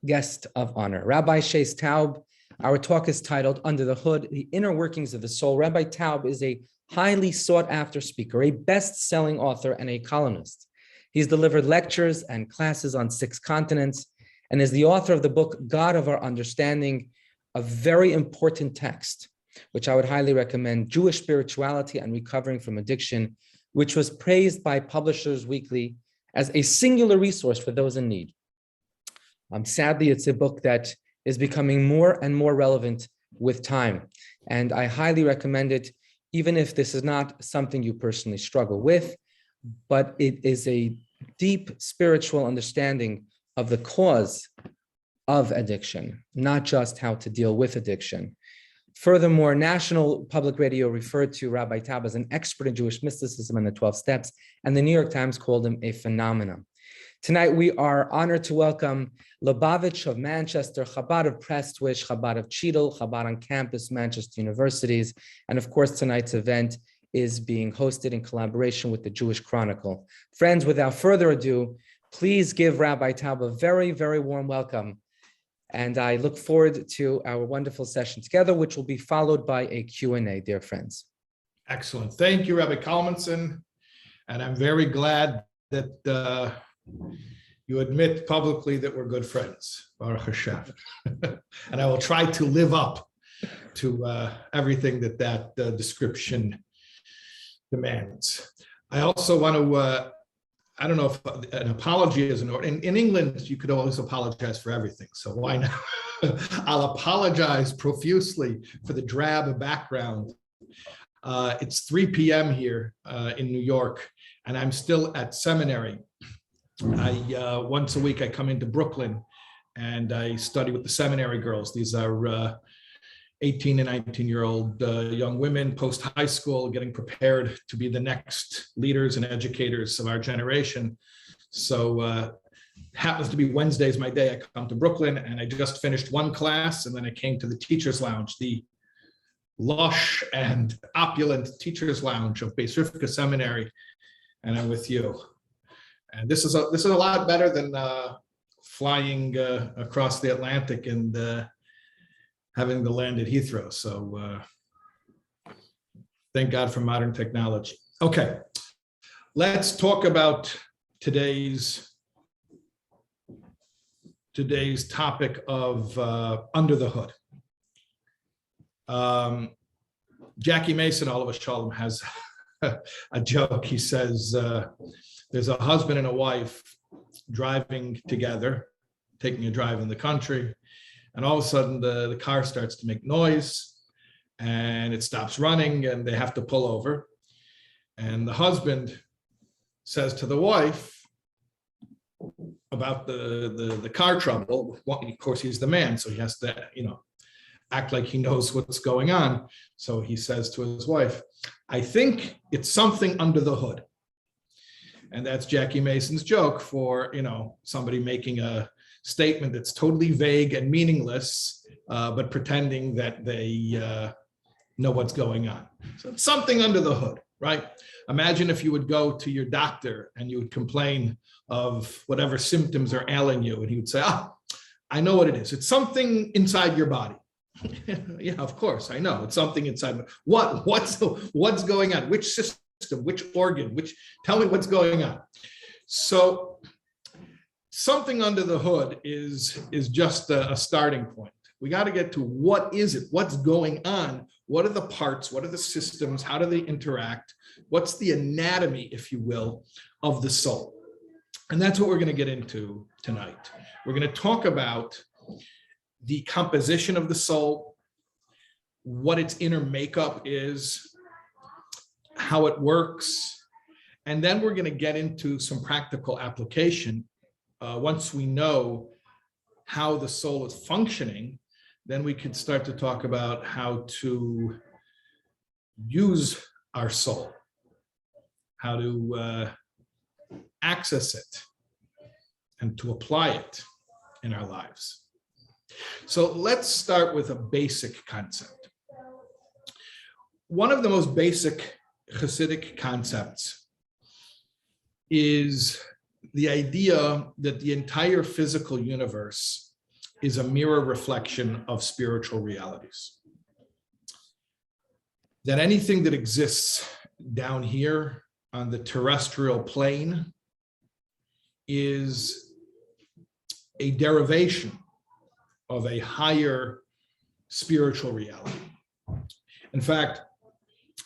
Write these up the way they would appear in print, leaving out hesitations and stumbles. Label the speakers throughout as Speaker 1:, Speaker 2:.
Speaker 1: guest of honor, Rabbi Shais Taub. Our talk is titled Under the Hood, The Inner Workings of the Soul. Rabbi Taub is a highly sought-after speaker, a best-selling author, and a columnist. He's delivered lectures and classes on 6 continents and is the author of the book, God of Our Understanding, a very important text, which I would highly recommend, Jewish Spirituality and Recovering from Addiction, which was praised by Publishers Weekly as a singular resource for those in need. Sadly, it's a book that is becoming more and more relevant with time, and I highly recommend it, even if this is not something you personally struggle with, but it is a deep spiritual understanding of the cause of addiction, not just how to deal with addiction. Furthermore, National Public Radio referred to Rabbi Taub as an expert in Jewish mysticism and the 12 steps, and the New York Times called him a phenomenon. Tonight, we are honored to welcome Lubavitch of Manchester, Chabad of Prestwich, Chabad of Cheadle, Chabad on Campus, Manchester Universities, and of course, tonight's event is being hosted in collaboration with the Jewish Chronicle. Friends, without further ado, please give Rabbi Taub a very, very warm welcome. And I look forward to our wonderful session together, which will be followed by a Q&A, dear friends.
Speaker 2: Excellent. Thank you, Rabbi Kalmanson. And I'm very glad that you admit publicly that we're good friends, Baruch Hashem. And I will try to live up to everything that description demands. I also want to, I don't know if an apology is in order. In England, you could always apologize for everything. So why not? I'll apologize profusely for the drab background. It's 3 p.m. here in New York, and I'm still at seminary. Once a week, I come into Brooklyn and I study with the seminary girls. These are 18 and 19-year-old young women post-high school getting prepared to be the next leaders and educators of our generation. So happens to be Wednesday's my day. I come to Brooklyn and I just finished one class and then I came to the Teachers Lounge, the lush and opulent Teachers Lounge of Beis Rivka Seminary, and I'm with you. And this is a lot better than flying across the Atlantic and having to land at Heathrow. So thank God for modern technology. Okay, let's talk about today's topic of Under the Hood. Jackie Mason, Oliver Shalom, has a joke. He says, there's a husband and a wife driving together, taking a drive in the country, and all of a sudden the car starts to make noise and it stops running and they have to pull over. And the husband says to the wife about the car trouble. Well, of course, he's the man, so he has to, act like he knows what's going on. So he says to his wife, I think it's something under the hood. And that's Jackie Mason's joke for, somebody making a statement that's totally vague and meaningless, but pretending that they know what's going on. So it's something under the hood, right? Imagine if you would go to your doctor and you would complain of whatever symptoms are ailing you, and he would say, I know what it is. It's something inside your body. Yeah, of course, I know. It's something inside. What's going on? Which system, which organ, tell me what's going on. So something under the hood is just a starting point. We got to get to what is it? What's going on? What are the parts? What are the systems? How do they interact? What's the anatomy, if you will, of the soul? And that's what we're going to get into tonight. We're going to talk about the composition of the soul, what its inner makeup is, how it works, and then we're going to get into some practical application. Once we know how the soul is functioning, then we can start to talk about how to use our soul, how to access it, and to apply it in our lives. So let's start with a basic concept. One of the most basic Hasidic concepts is the idea that the entire physical universe is a mirror reflection of spiritual realities. That anything that exists down here on the terrestrial plane is a derivation of a higher spiritual reality. In fact,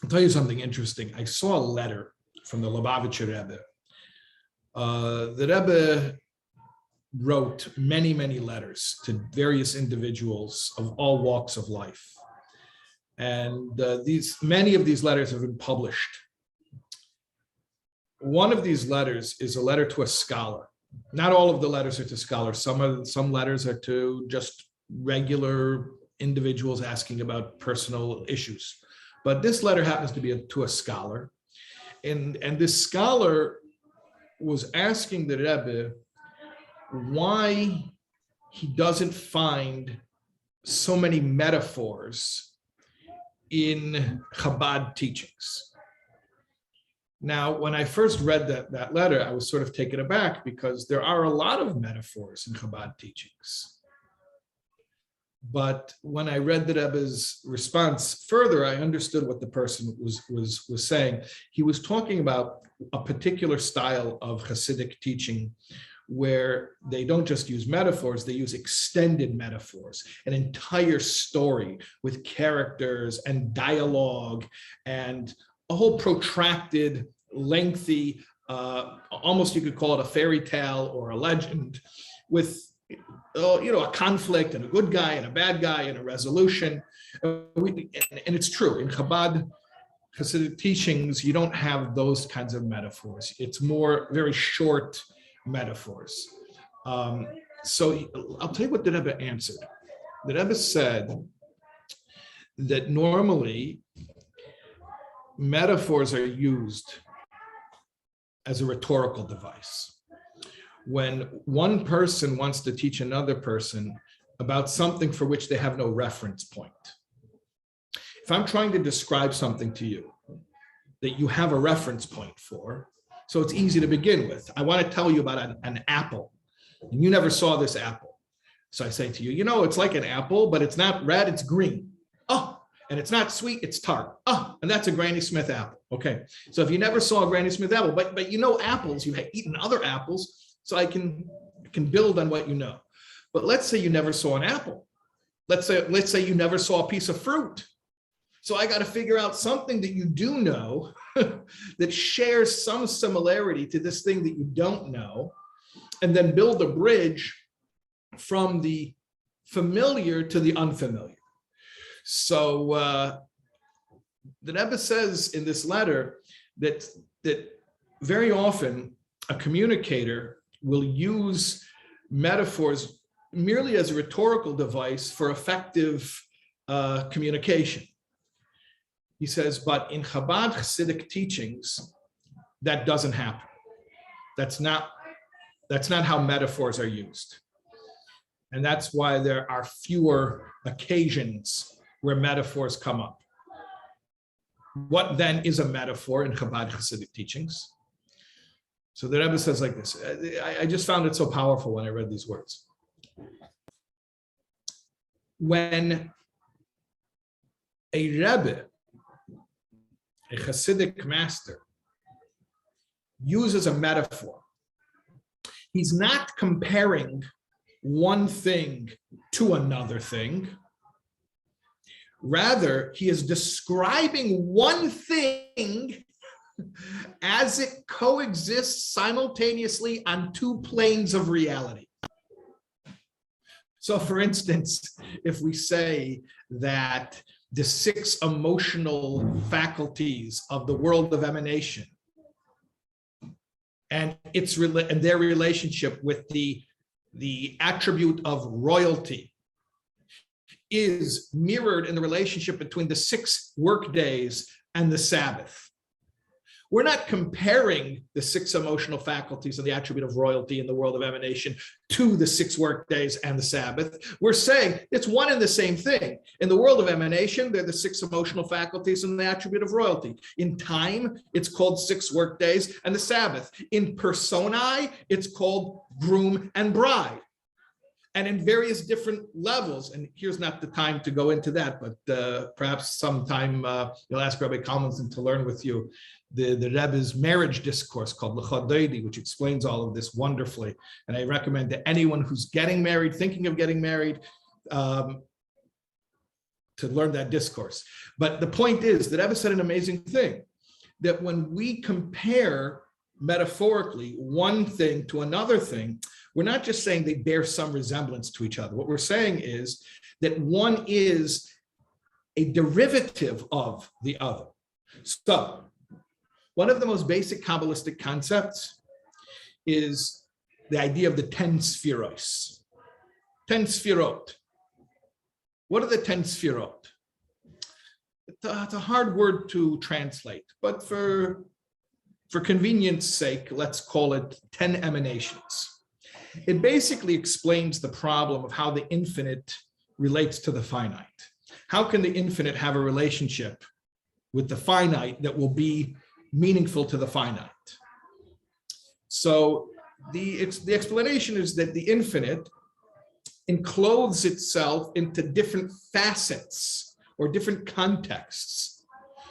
Speaker 2: I'll tell you something interesting. I saw a letter from the Lubavitcher Rebbe. The Rebbe wrote many, many letters to various individuals of all walks of life. And many of these letters have been published. One of these letters is a letter to a scholar. Not all of the letters are to scholars. Some letters are to just regular individuals asking about personal issues. But this letter happens to be to a scholar. And this scholar was asking the Rebbe why he doesn't find so many metaphors in Chabad teachings. Now, when I first read that letter, I was sort of taken aback because there are a lot of metaphors in Chabad teachings. But when I read the Rebbe's response further, I understood what the person was saying. He was talking about a particular style of Hasidic teaching where they don't just use metaphors, they use extended metaphors, an entire story with characters and dialogue and a whole protracted, lengthy, almost you could call it a fairy tale or a legend with a conflict and a good guy and a bad guy and a resolution. And it's true, in Chabad Hasidic teachings, you don't have those kinds of metaphors. It's more very short metaphors. So I'll tell you what the Rebbe answered. The Rebbe said that normally metaphors are used as a rhetorical device. When one person wants to teach another person about something for which they have no reference point. If I'm trying to describe something to you that you have a reference point for, so it's easy to begin with. I want to tell you about an apple, and you never saw this apple. So I say to you, it's like an apple, but it's not red, it's green. Oh, and it's not sweet, it's tart. Oh, and that's a Granny Smith apple. Okay, so if you never saw a Granny Smith apple, but apples, you have eaten other apples, so I can build on what you know. But let's say you never saw an apple. Let's say you never saw a piece of fruit. So I got to figure out something that you do know that shares some similarity to this thing that you don't know, and then build a bridge from the familiar to the unfamiliar. So the Rebbe says in this letter that very often a communicator will use metaphors merely as a rhetorical device for effective communication. He says, but in Chabad Hasidic teachings, that doesn't happen. That's not how metaphors are used. And that's why there are fewer occasions where metaphors come up. What then is a metaphor in Chabad Hasidic teachings? So the Rebbe says like this. I just found it so powerful when I read these words. When a Rebbe, a Hasidic master, uses a metaphor, he's not comparing one thing to another thing. Rather, he is describing one thing as it coexists simultaneously on two planes of reality. So, for instance, if we say that the 6 emotional faculties of the world of emanation and their relationship with the attribute of royalty is mirrored in the relationship between the 6 work days and the Sabbath. We're not comparing the 6 emotional faculties and the attribute of royalty in the world of emanation to the 6 work days and the Sabbath. We're saying it's one and the same thing. In the world of emanation, they're the 6 emotional faculties and the attribute of royalty. In time, it's called 6 work days and the Sabbath. In personae, it's called groom and bride. and in various different levels. And here's not the time to go into that, but perhaps sometime you'll ask Rabbi Kalmanson to learn with you the Rebbe's marriage discourse called L'Chadoidi, which explains all of this wonderfully. And I recommend to anyone who's getting married, thinking of getting married, to learn that discourse. But the point is that Rebbe said an amazing thing, that when we compare metaphorically one thing to another thing, we're not just saying they bear some resemblance to each other. What we're saying is that one is a derivative of the other. So one of the most basic Kabbalistic concepts is the idea of the 10 Spheros. 10 Sphirot. What are the 10 Sphirot? It's a hard word to translate, but for convenience sake, let's call it 10 emanations. It basically explains the problem of how the infinite relates to the finite. How can the infinite have a relationship with the finite that will be meaningful to the finite? So the explanation is that the infinite encloses itself into different facets or different contexts.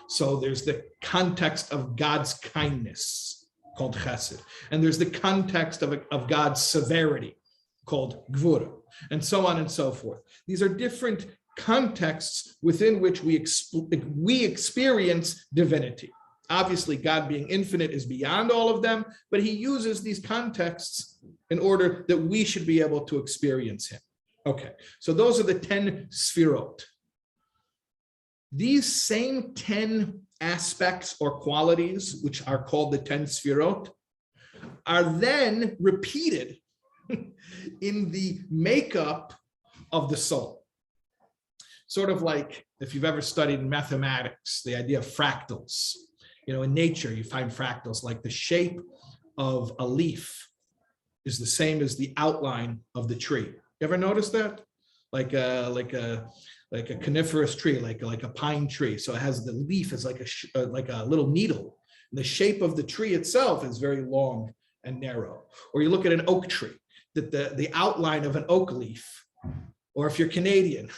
Speaker 2: So there's the context of God's kindness, called chesed, and there's the context of God's severity, called gvura, and so on and so forth. These are different contexts within which we experience divinity. Obviously, God being infinite is beyond all of them, but he uses these contexts in order that we should be able to experience him. Okay, so those are the 10 Sphirot. These same 10 aspects or qualities, which are called the 10 Sphirot, are then repeated in the makeup of the soul. Sort of like if you've ever studied mathematics, the idea of fractals. You know, in nature, you find fractals, like the shape of a leaf is the same as the outline of the tree. You ever notice that? Like a coniferous tree, like a pine tree. So it has the leaf is like a little needle. And the shape of the tree itself is very long and narrow. Or you look at an oak tree, that the outline of an oak leaf. Or if you're Canadian,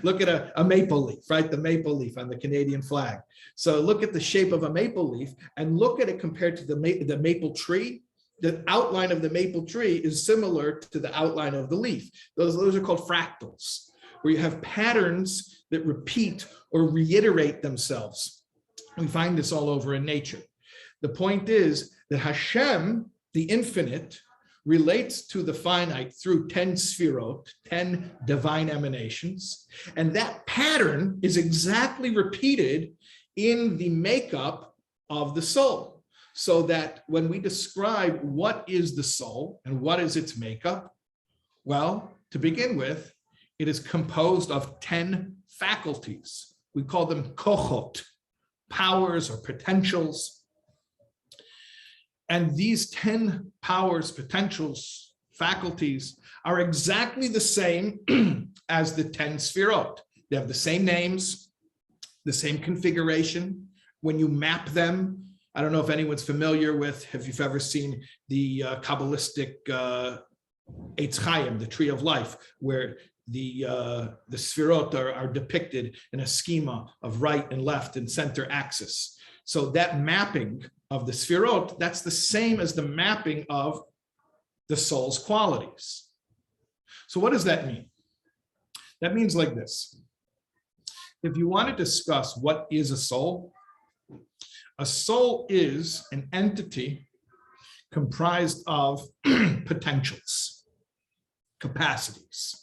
Speaker 2: look at a maple leaf, right? The maple leaf on the Canadian flag. So look at the shape of a maple leaf and look at it compared to the maple tree. The outline of the maple tree is similar to the outline of the leaf. Those are called fractals, where you have patterns that repeat or reiterate themselves. We find this all over in nature. The point is that Hashem, the infinite, relates to the finite through 10 Sphirot, 10 divine emanations. And that pattern is exactly repeated in the makeup of the soul. So that when we describe what is the soul and what is its makeup, well, to begin with, it is composed of 10 faculties. We call them kochot, powers or potentials. And these 10 powers, potentials, faculties are exactly the same as the 10 Sphirot. They have the same names, the same configuration. When you map them, I don't know if anyone's familiar with, if you've ever seen the Kabbalistic Eitz Chaim, the tree of life, where the Sphirot are depicted in a schema of right and left and center axis. So that mapping of the Sphirot, that's the same as the mapping of the soul's qualities. So what does that mean? That means like this. If you want to discuss what is a soul is an entity comprised of potentials, capacities.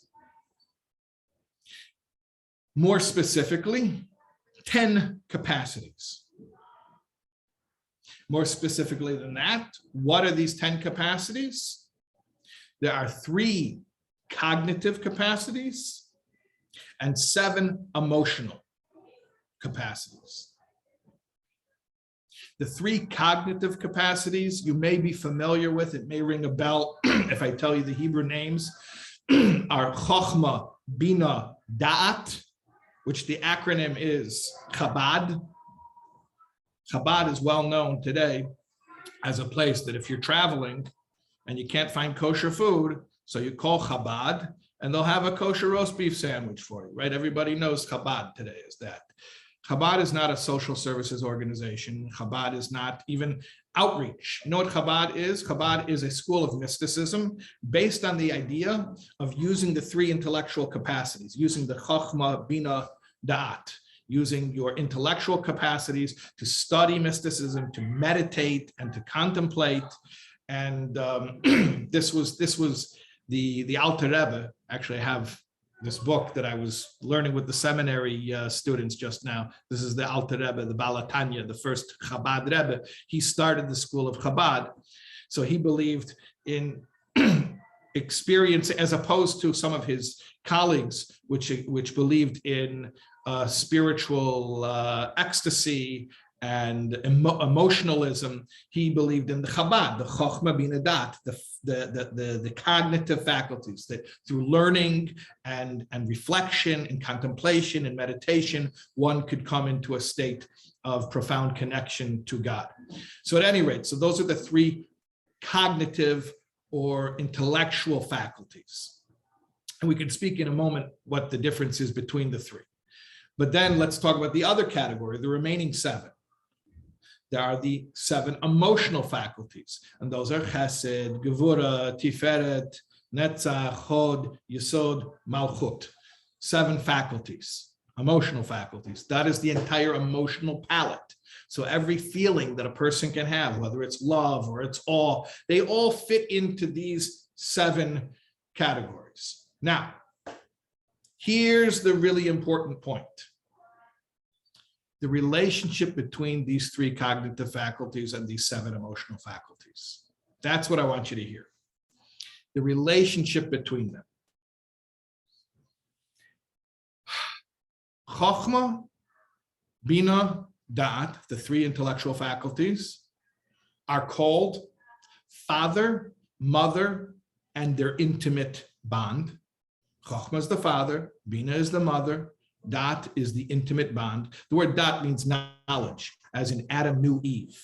Speaker 2: More specifically, 10 capacities. More specifically than that, what are these 10 capacities? There are 3 cognitive capacities and 7 emotional capacities. The 3 cognitive capacities you may be familiar with, it may ring a bell if I tell you the Hebrew names, are Chochmah, Bina, Da'at, which the acronym is Chabad. Chabad is well known today as a place that if you're traveling and you can't find kosher food, so you call Chabad and they'll have a kosher roast beef sandwich for you, right? Everybody knows Chabad today is that. Chabad is not a social services organization. Chabad is not even outreach. You know what Chabad is? Chabad is a school of mysticism based on the idea of using the three intellectual capacities, using the Chokhmah, Bina, Da'at, using your intellectual capacities to study mysticism, to meditate, and to contemplate. And this was the Alter Rebbe. Actually, I have this book that I was learning with the seminary students just now. This is the Alter Rebbe, the Balatanya, the first Chabad Rebbe. He started the school of Chabad. So he believed in experience, as opposed to some of his colleagues, which believed in spiritual ecstasy and emotionalism. He believed in the Chabad, the Chokhmah Bina Dat, the cognitive faculties, that through learning and reflection and contemplation and meditation, one could come into a state of profound connection to God. So at any rate, so those are the three cognitive or intellectual faculties. And we can speak in a moment what the difference is between the three. But then let's talk about the other category, the remaining seven. There are the seven emotional faculties, and those are Chesed, Gevura, Tiferet, Netzach, Hod, Yesod, Malchut. Seven faculties, emotional faculties. That is the entire emotional palette. So every feeling that a person can have, whether it's love or it's awe, they all fit into these seven categories. Now, here's the really important point. The relationship between these three cognitive faculties and these seven emotional faculties. That's what I want you to hear. The relationship between them. Chokhmah, Bina, Da'at, the three intellectual faculties, are called father, mother, and their intimate bond. Chokhmah is the father, Bina is the mother, Dat is the intimate bond. The word Dat means knowledge, as in Adam knew Eve.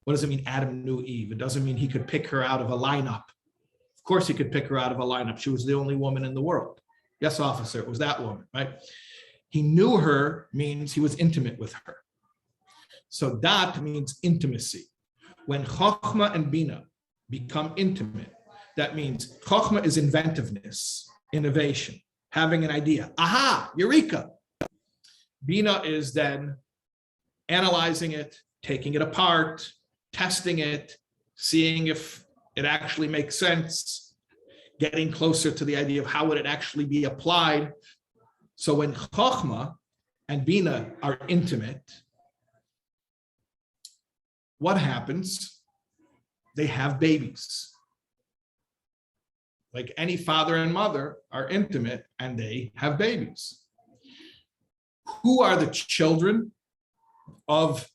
Speaker 2: What does it mean, Adam knew Eve? It doesn't mean he could pick her out of a lineup. Of course he could pick her out of a lineup. She was the only woman in the world. Yes, officer, it was that woman, right? He knew her means he was intimate with her. So Dat means intimacy. When Chokhmah and Bina become intimate, that means Chokhmah is inventiveness, innovation, having an idea. Aha, eureka. Bina is then analyzing it, taking it apart, testing it, seeing if it actually makes sense, getting closer to the idea of how would it actually be applied. So when Chokhmah and Bina are intimate, what happens? They have babies. Like any father and mother are intimate and they have babies. Who are the children of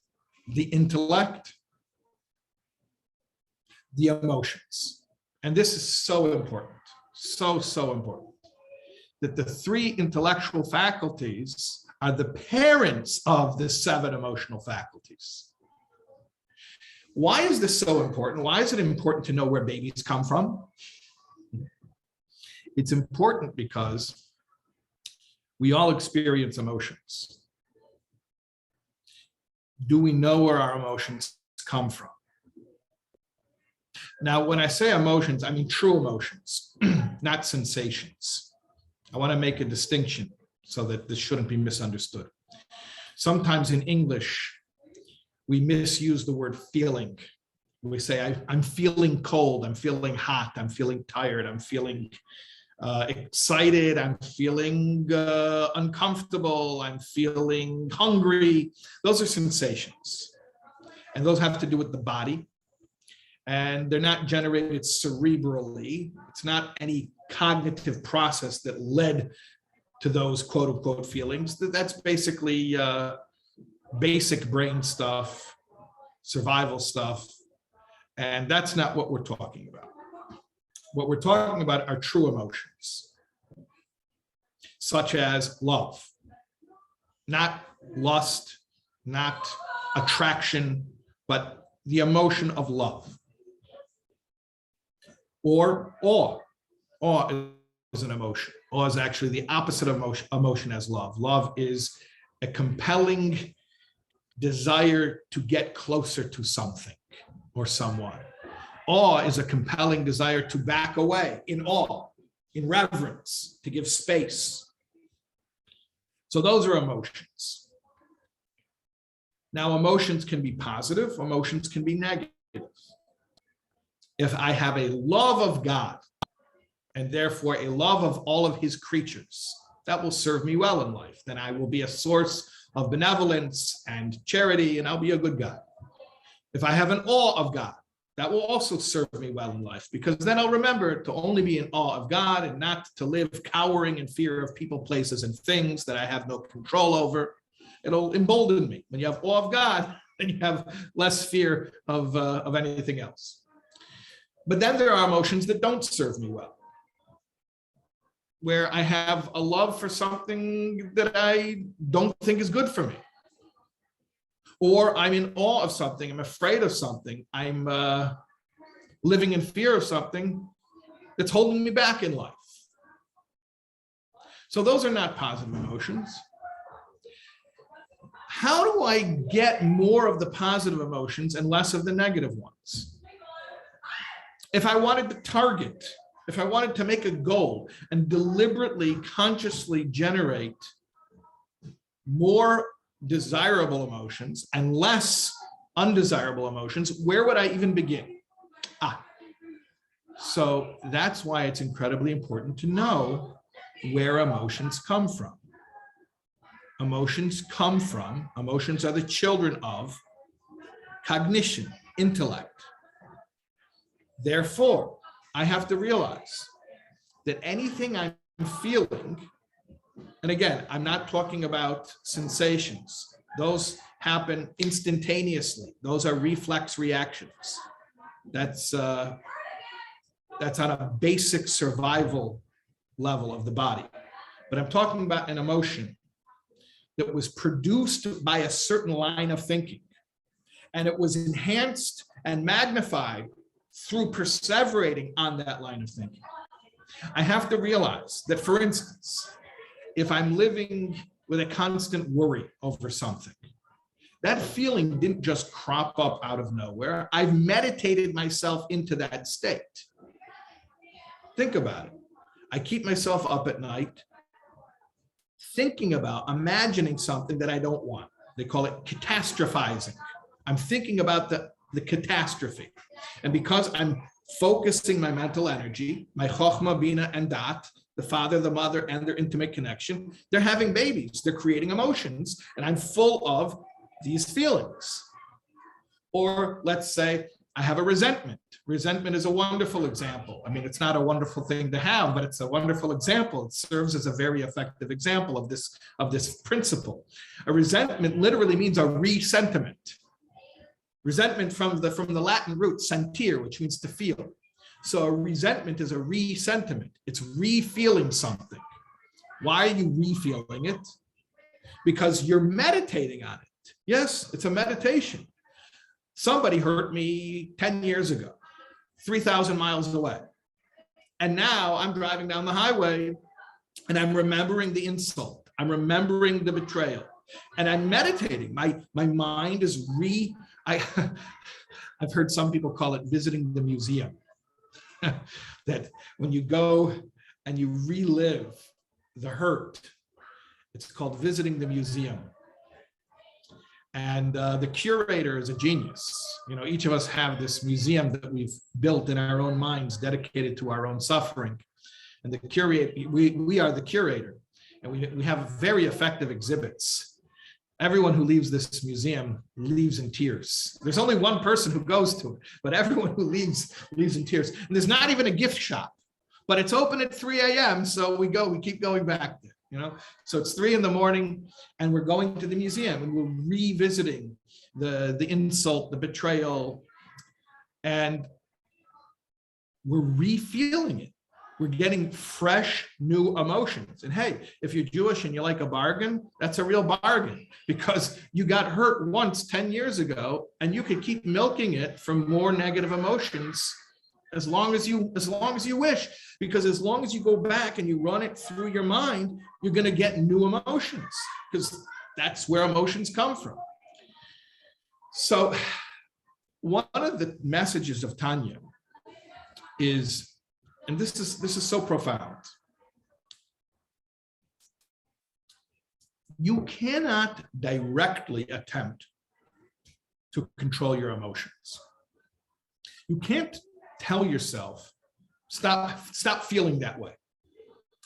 Speaker 2: the intellect? The emotions. And this is so important, so important, that the three intellectual faculties are the parents of the seven emotional faculties. Why is this so important? Why is it important to know where babies come from? It's important because we all experience emotions. Do we know where our emotions come from? Now, when I say emotions, I mean true emotions, not sensations. I want to make a distinction so that this shouldn't be misunderstood. Sometimes in English, we misuse the word feeling. We say, I'm feeling cold, I'm feeling hot, I'm feeling tired, I'm feeling excited, I'm feeling uncomfortable, I'm feeling hungry. Those are sensations. And those have to do with the body. And they're not generated cerebrally. It's not any cognitive process that led to those quote unquote feelings. That's basically basic brain stuff, survival stuff. And that's not what we're talking about. What we're talking about are true emotions, such as love, not lust, not attraction, but the emotion of love. Or awe. Awe is an emotion. Awe is actually the opposite of emotion as love. Love is a compelling desire to get closer to something or someone. Awe is a compelling desire to back away in awe, in reverence, to give space. So those are emotions. Now, emotions can be positive, emotions can be negative. If I have a love of God, and therefore a love of all of his creatures, that will serve me well in life. Then I will be a source of benevolence and charity, and I'll be a good guy. If I have an awe of God, that will also serve me well in life, because then I'll remember to only be in awe of God and not to live cowering in fear of people, places, and things that I have no control over. It'll embolden me. When you have awe of God, then you have less fear of anything else. But then there are emotions that don't serve me well, where I have a love for something that I don't think is good for me. Or I'm in awe of something, I'm afraid of something, I'm living in fear of something that's holding me back in life. So those are not positive emotions. How do I get more of the positive emotions and less of the negative ones? If I wanted to target, if I wanted to make a goal and deliberately, consciously generate more desirable emotions and less undesirable emotions, where would I even begin? So that's why it's incredibly important to know where emotions come from. Emotions are the children of cognition, intellect. Therefore, I have to realize that anything I'm feeling, and again, I'm not talking about sensations. Those happen instantaneously. Those are reflex reactions. That's on a basic survival level of the body. But I'm talking about an emotion that was produced by a certain line of thinking, and it was enhanced and magnified through perseverating on that line of thinking. I have to realize that, for instance, if I'm living with a constant worry over something, that feeling didn't just crop up out of nowhere. I've meditated myself into that state. Think about it. I keep myself up at night thinking about, imagining something that I don't want. They call it catastrophizing. I'm thinking about the catastrophe. And because I'm focusing my mental energy, my chokhmah, bina, and dat, the father, the mother, and their intimate connection, they're having babies, they're creating emotions, and I'm full of these feelings. Or let's say I have a resentment. Resentment is a wonderful example. I mean, it's not a wonderful thing to have, but it's a wonderful example. It serves as a very effective example of this principle. A resentment literally means a resentiment. Resentment from the Latin root sentir, which means to feel. So a resentment is a re-sentiment. It's re-feeling something. Why are you re-feeling it? Because you're meditating on it. Yes, it's a meditation. Somebody hurt me 10 years ago, 3,000 miles away. And now I'm driving down the highway and I'm remembering the insult. I'm remembering the betrayal. And I'm meditating. My mind is I've heard some people call it visiting the museum. That when you go and you relive the hurt, it's called visiting the museum. And the curator is a genius. You know, each of us have this museum that we've built in our own minds, dedicated to our own suffering. And the curator, we are the curator, and we have very effective exhibits. Everyone who leaves this museum leaves in tears. There's only one person who goes to it, but everyone who leaves in tears. And there's not even a gift shop, but it's open at 3 a.m. So we keep going back there, you know? So it's 3 a.m. and we're going to the museum and we're revisiting the insult, the betrayal, and we're re-feeling it. We're getting fresh, new emotions. And hey, if you're Jewish and you like a bargain, that's a real bargain, because you got hurt once 10 years ago and you could keep milking it from more negative emotions as long as you wish, because as long as you go back and you run it through your mind, you're going to get new emotions, because that's where emotions come from. So one of the messages of Tanya is, and this is so profound, you cannot directly attempt to control your emotions. You can't tell yourself, stop feeling that way.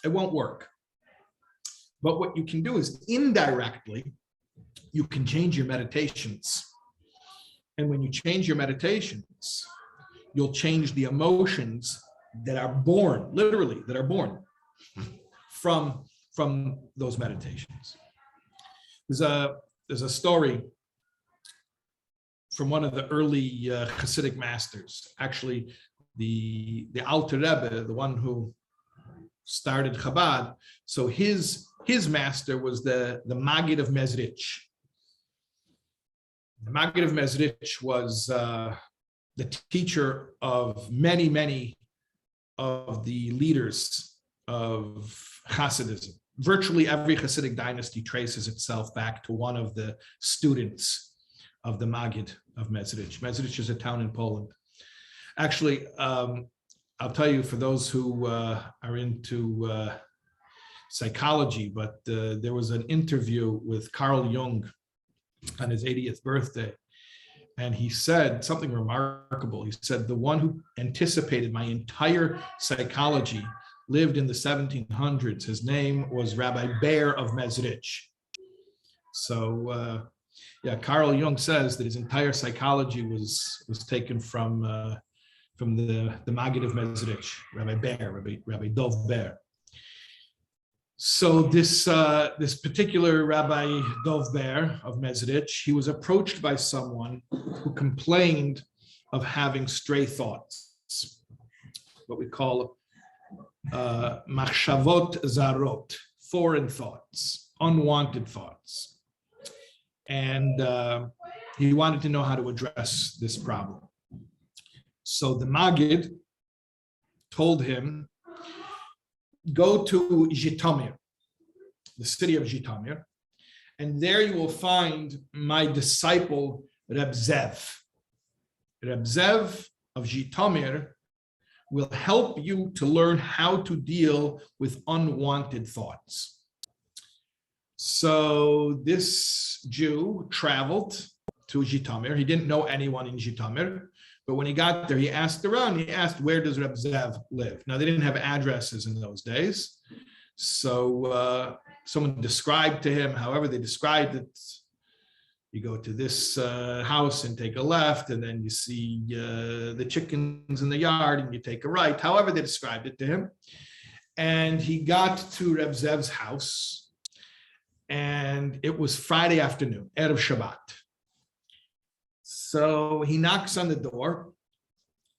Speaker 2: It won't work. But what you can do is indirectly, you can change your meditations. And when you change your meditations, you'll change the emotions that are born, literally, that are born from those meditations. There's a story from one of the early Hasidic masters, actually the Alter Rebbe, the one who started Chabad. So his master was the Maggid of Mezrich. The Maggid of Mezrich was the teacher of many of the leaders of Hasidism. Virtually every Hasidic dynasty traces itself back to one of the students of the Maggid of Mezrich. Mezrich is a town in Poland. Actually, I'll tell you, for those who are into psychology, but there was an interview with Carl Jung on his 80th birthday, and he said something remarkable. He said, the one who anticipated my entire psychology lived in the 1700s. His name was Rabbi Bear of Mezrich. So yeah, Carl Jung says that his entire psychology was taken from the Maggid of Mezrich, Rabbi Bear, Rabbi Dov Bear. So this particular Rabbi Dov Bear of Mezrich, he was approached by someone who complained of having stray thoughts, what we call machshavot zarot, foreign thoughts, unwanted thoughts. And he wanted to know how to address this problem. So the Maggid told him, go to Zhitomir, the city of Zhitomir, and there you will find my disciple Reb Zev. Reb Zev of Zhitomir will help you to learn how to deal with unwanted thoughts. So this Jew traveled to Zhitomir. He didn't know anyone in Zhitomir, but when he got there, he asked around. He asked, where does Reb Zev live? Now, they didn't have addresses in those days. So someone described to him, however they described it, you go to this house and take a left, and then you see the chickens in the yard and you take a right, however they described it to him. And he got to Reb Zev's house, and it was Friday afternoon, Erev Shabbat. So he knocks on the door,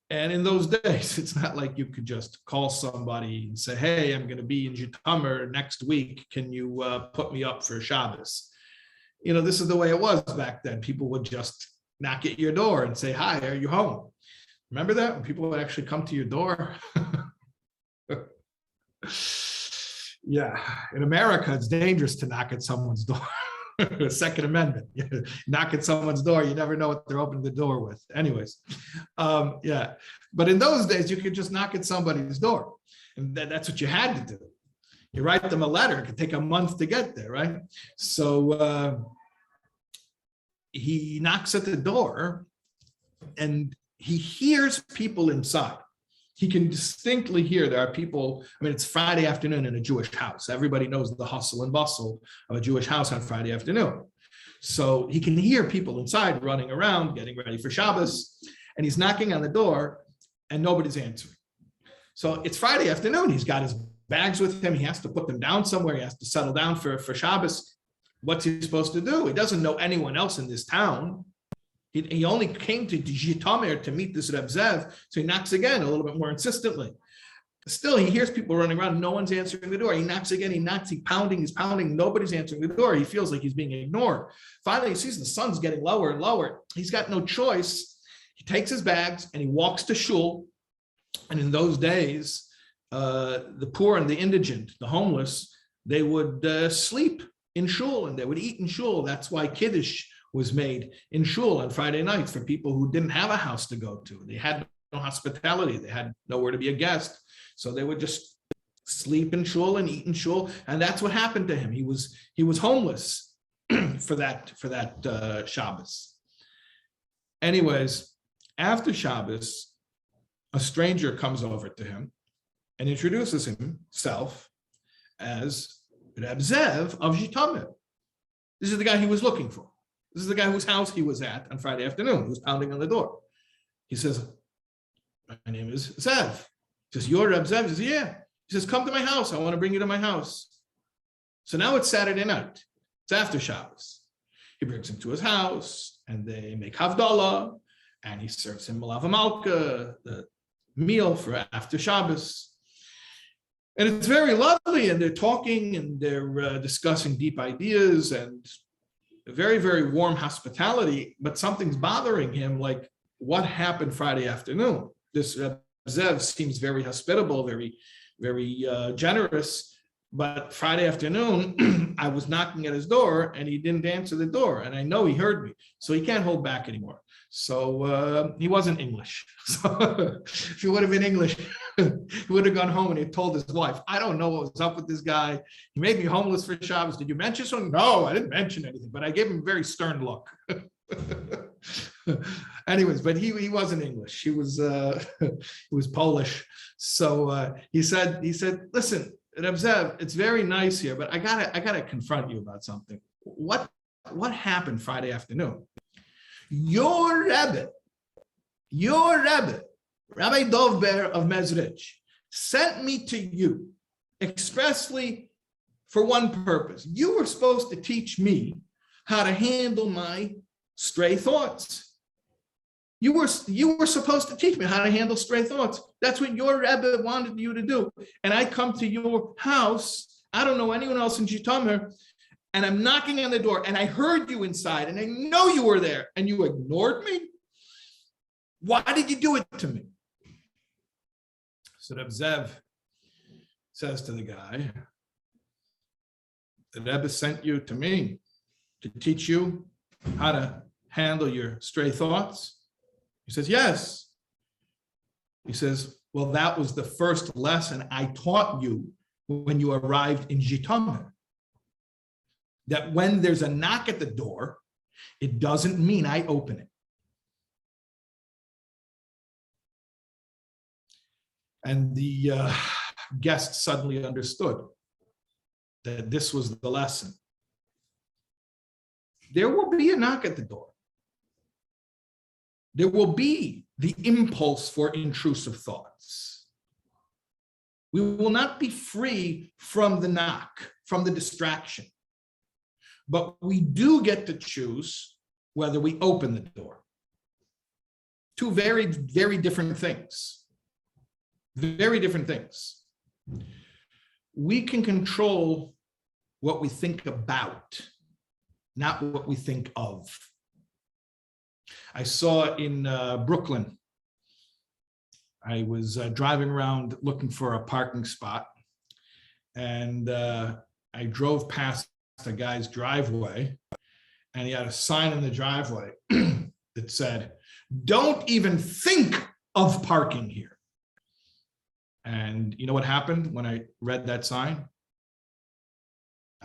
Speaker 2: and in those days, it's not like you could just call somebody and say, hey, I'm going to be in Zhitomir next week. Can you put me up for Shabbos? You know, this is the way it was back then. People would just knock at your door and say, hi, are you home? Remember that? When people would actually come to your door? Yeah, in America, it's dangerous to knock at someone's door. Second Amendment, knock at someone's door, you never know what they're opening the door with. Anyways, yeah, but in those days, you could just knock at somebody's door, and that's what you had to do. You write them a letter, it could take a month to get there, right? So he knocks at the door, and he hears people inside. He can distinctly hear there are people. I mean, it's Friday afternoon in a Jewish house. Everybody knows the hustle and bustle of a Jewish house on Friday afternoon. So he can hear people inside running around, getting ready for Shabbos, and he's knocking on the door and nobody's answering. So it's Friday afternoon. He's got his bags with him. He has to put them down somewhere. He has to settle down for Shabbos. What's he supposed to do? He doesn't know anyone else in this town. He only came to Zhitomir to meet this Reb Zev, so he knocks again a little bit more insistently. Still, he hears people running around. No one's answering the door. He knocks again. He knocks. He's pounding. Nobody's answering the door. He feels like he's being ignored. Finally, he sees the sun's getting lower and lower. He's got no choice. He takes his bags and he walks to shul, And in those days, the poor and the indigent, the homeless, they would sleep in shul and they would eat in shul. That's why Kiddush was made in shul on Friday nights for people who didn't have a house to go to. They had no hospitality. They had nowhere to be a guest. So they would just sleep in shul and eat in shul. And that's what happened to him. He was homeless for that Shabbos. Anyways, after Shabbos, a stranger comes over to him and introduces himself as Reb Zev of Zhitomim. This is the guy he was looking for. This is the guy whose house he was at on Friday afternoon. He was pounding on the door. He says, my name is Zev. He says, you're Reb Zev? He says, yeah. He says, come to my house. I want to bring you to my house. So now it's Saturday night. It's after Shabbos. He brings him to his house and they make Havdalah and he serves him Malav Malka, the meal for after Shabbos. And it's very lovely, and they're talking and they're discussing deep ideas and very, very warm hospitality, but something's bothering him, like what happened Friday afternoon? This Zev seems very hospitable, very, very generous, but Friday afternoon, I was knocking at his door and he didn't answer the door, and I know he heard me, so he can't hold back anymore. So he wasn't English. So if he would have been English, he would have gone home and he told his wife, I don't know what was up with this guy. He made me homeless for Shabbos. Did you mention something? No, I didn't mention anything, but I gave him a very stern look. Anyways, but he wasn't English. He was Polish. So he said, listen, Reb Zev, it's very nice here, but I gotta confront you about something. What happened Friday afternoon? Your Rebbe, Rabbi Dovber of Mezrich, sent me to you expressly for one purpose. You were supposed to teach me how to handle my stray thoughts. You were supposed to teach me how to handle stray thoughts. That's what your Rebbe wanted you to do. And I come to your house. I don't know anyone else in Zhitomim. And I'm knocking on the door and I heard you inside and I know you were there and you ignored me. Why did you do it to me? So Reb Zev says to the guy, the Rebbe sent you to me to teach you how to handle your stray thoughts. He says, yes. He says, well, that was the first lesson I taught you when you arrived in Zhitomim. That when there's a knock at the door, it doesn't mean I open it. And the guest suddenly understood that this was the lesson. There will be a knock at the door. There will be the impulse for intrusive thoughts. We will not be free from the knock, from the distraction. But we do get to choose whether we open the door. Two very, very different things. Very different things. We can control what we think about, not what we think of. I saw in Brooklyn, I was driving around looking for a parking spot, and I drove past a guy's driveway, and he had a sign in the driveway that said, "Don't even think of parking here." And you know what happened when I read that sign?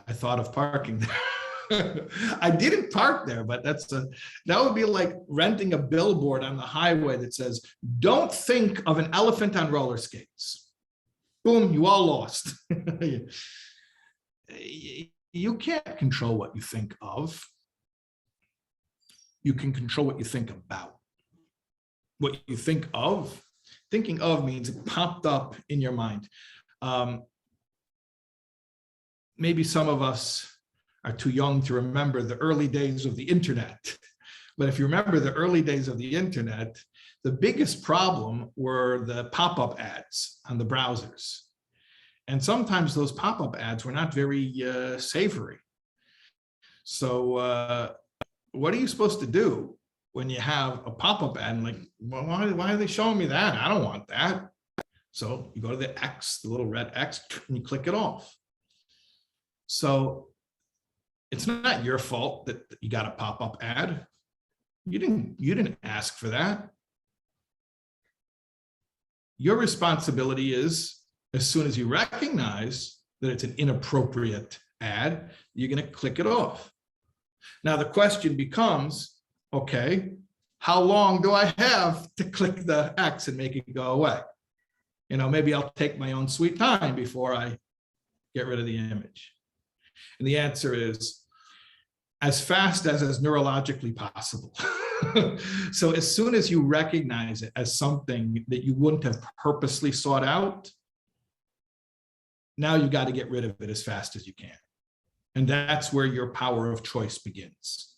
Speaker 2: I thought of parking there. I didn't park there, but that would be like renting a billboard on the highway that says, "Don't think of an elephant on roller skates." Boom, you all lost. You can't control what you think of. You can control what you think about. What you think of, thinking of means it popped up in your mind. Maybe some of us are too young to remember the early days of the internet. But if you remember the early days of the internet, the biggest problem were the pop-up ads on the browsers. And sometimes those pop-up ads were not very savory. So what are you supposed to do when you have a pop-up ad and like, well, why are they showing me that? I don't want that. So you go to the X, the little red X, and you click it off. So it's not your fault that you got a pop-up ad. You didn't ask for that. Your responsibility is, as soon as you recognize that it's an inappropriate ad, you're going to click it off. Now the question becomes, okay, how long do I have to click the X and make it go away? Maybe I'll take my own sweet time before I get rid of the image. And the answer is as fast as is neurologically possible. So as soon as you recognize it as something that you wouldn't have purposely sought out, now you got to get rid of it as fast as you can. And that's where your power of choice begins.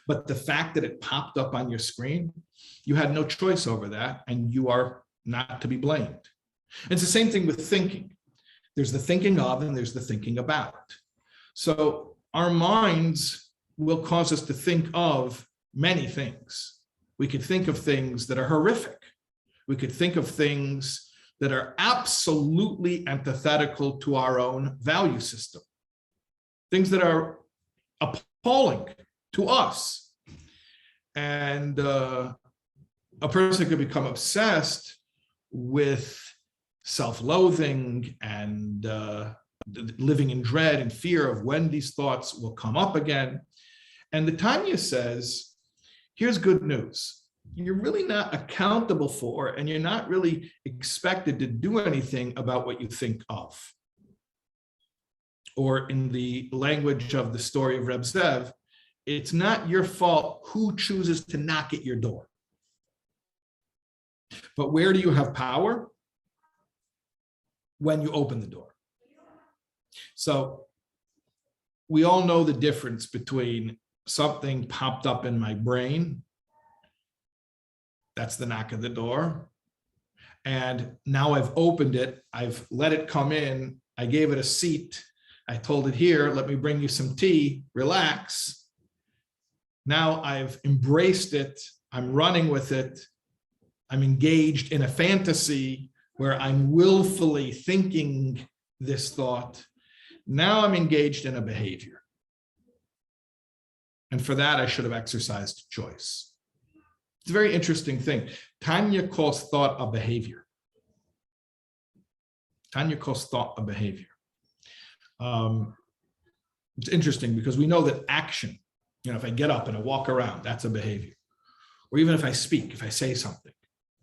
Speaker 2: But the fact that it popped up on your screen, you had no choice over that, and you are not to be blamed. It's the same thing with thinking. There's the thinking of and there's the thinking about. So our minds will cause us to think of many things. We could think of things that are horrific. We could think of things that are absolutely antithetical to our own value system. Things that are appalling to us. And a person could become obsessed with self-loathing and living in dread and fear of when these thoughts will come up again. And the Tanya says, here's good news. You're really not accountable for, and you're not really expected to do anything about what you think of. Or in the language of the story of Reb Zev, it's not your fault who chooses to knock at your door. But where do you have power? When you open the door. So we all know the difference between something popped up in my brain, that's the knock at the door, and now I've opened it, I've let it come in, I gave it a seat, I told it, here, let me bring you some tea, relax. Now I've embraced it, I'm running with it, I'm engaged in a fantasy where I'm willfully thinking this thought. Now I'm engaged in a behavior. And for that, I should have exercised choice. It's a very interesting thing. Tanya calls thought a behavior. Tanya calls thought a behavior. It's interesting because we know that action, if I get up and I walk around, that's a behavior. Or even if I speak, if I say something,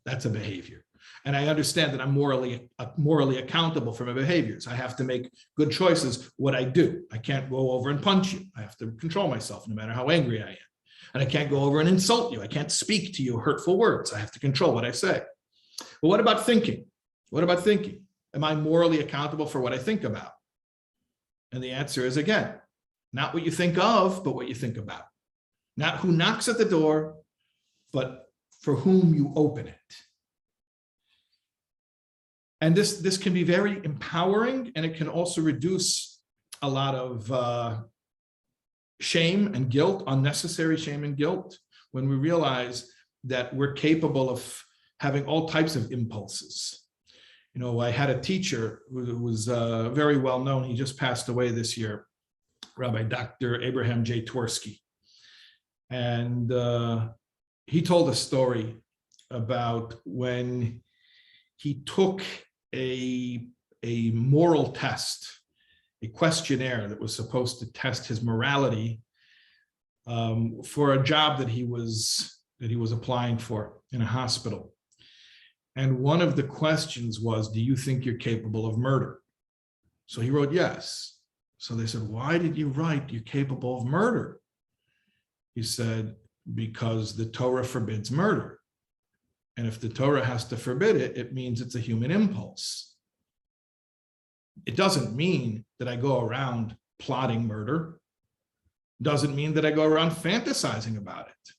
Speaker 2: that's a behavior. And I understand that I'm morally accountable for my behaviors. I have to make good choices what I do. I can't go over and punch you. I have to control myself no matter how angry I am. And I can't go over and insult you. I can't speak to you hurtful words. I have to control what I say. But what about thinking? What about thinking? Am I morally accountable for what I think about? And the answer is, again, not what you think of, but what you think about. Not who knocks at the door, but for whom you open it. And this can be very empowering, and it can also reduce a lot of shame and guilt, unnecessary shame and guilt, when we realize that we're capable of having all types of impulses. I had a teacher who was very well known. He just passed away this year, Rabbi Dr. Abraham J. Twersky. And he told a story about when he took a moral test, a questionnaire that was supposed to test his morality for a job that he was applying for in a hospital. And one of the questions was, do you think you're capable of murder? So he wrote yes. So they said, why did you write you're capable of murder? He said, because the Torah forbids murder. And if the Torah has to forbid it, it means it's a human impulse. It doesn't mean that I go around plotting murder. It doesn't mean that I go around fantasizing about it.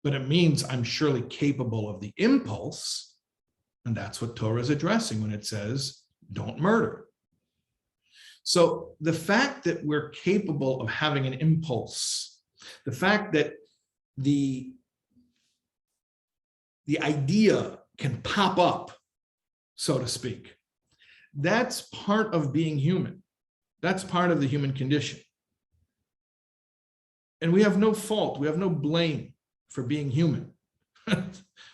Speaker 2: But it means I'm surely capable of the impulse. And that's what Torah is addressing when it says, don't murder. So the fact that we're capable of having an impulse, the fact that the idea can pop up so to speak. That's part of being human. That's part of the human condition. And we have no fault, we have no blame for being human.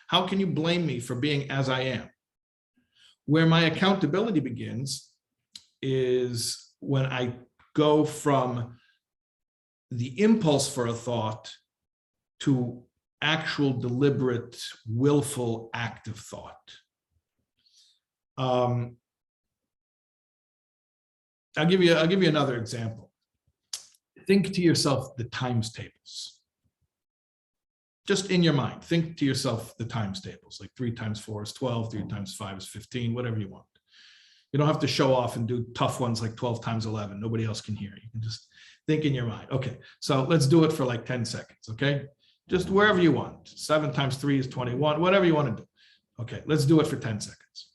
Speaker 2: How can you blame me for being as I am? Where my accountability begins is when I go from the impulse for a thought to actual deliberate, willful, active thought. I'll give you another example. Think to yourself the times tables. Just in your mind, think to yourself the times tables, like 3 times 4 is 12, 3 times 5 is 15, whatever you want. You don't have to show off and do tough ones like 12 times 11. Nobody else can hear. You can just think in your mind. Okay, so let's do it for like 10 seconds, okay? Just wherever you want. 7 times 3 is 21, whatever you want to do. Okay, let's do it for 10 seconds.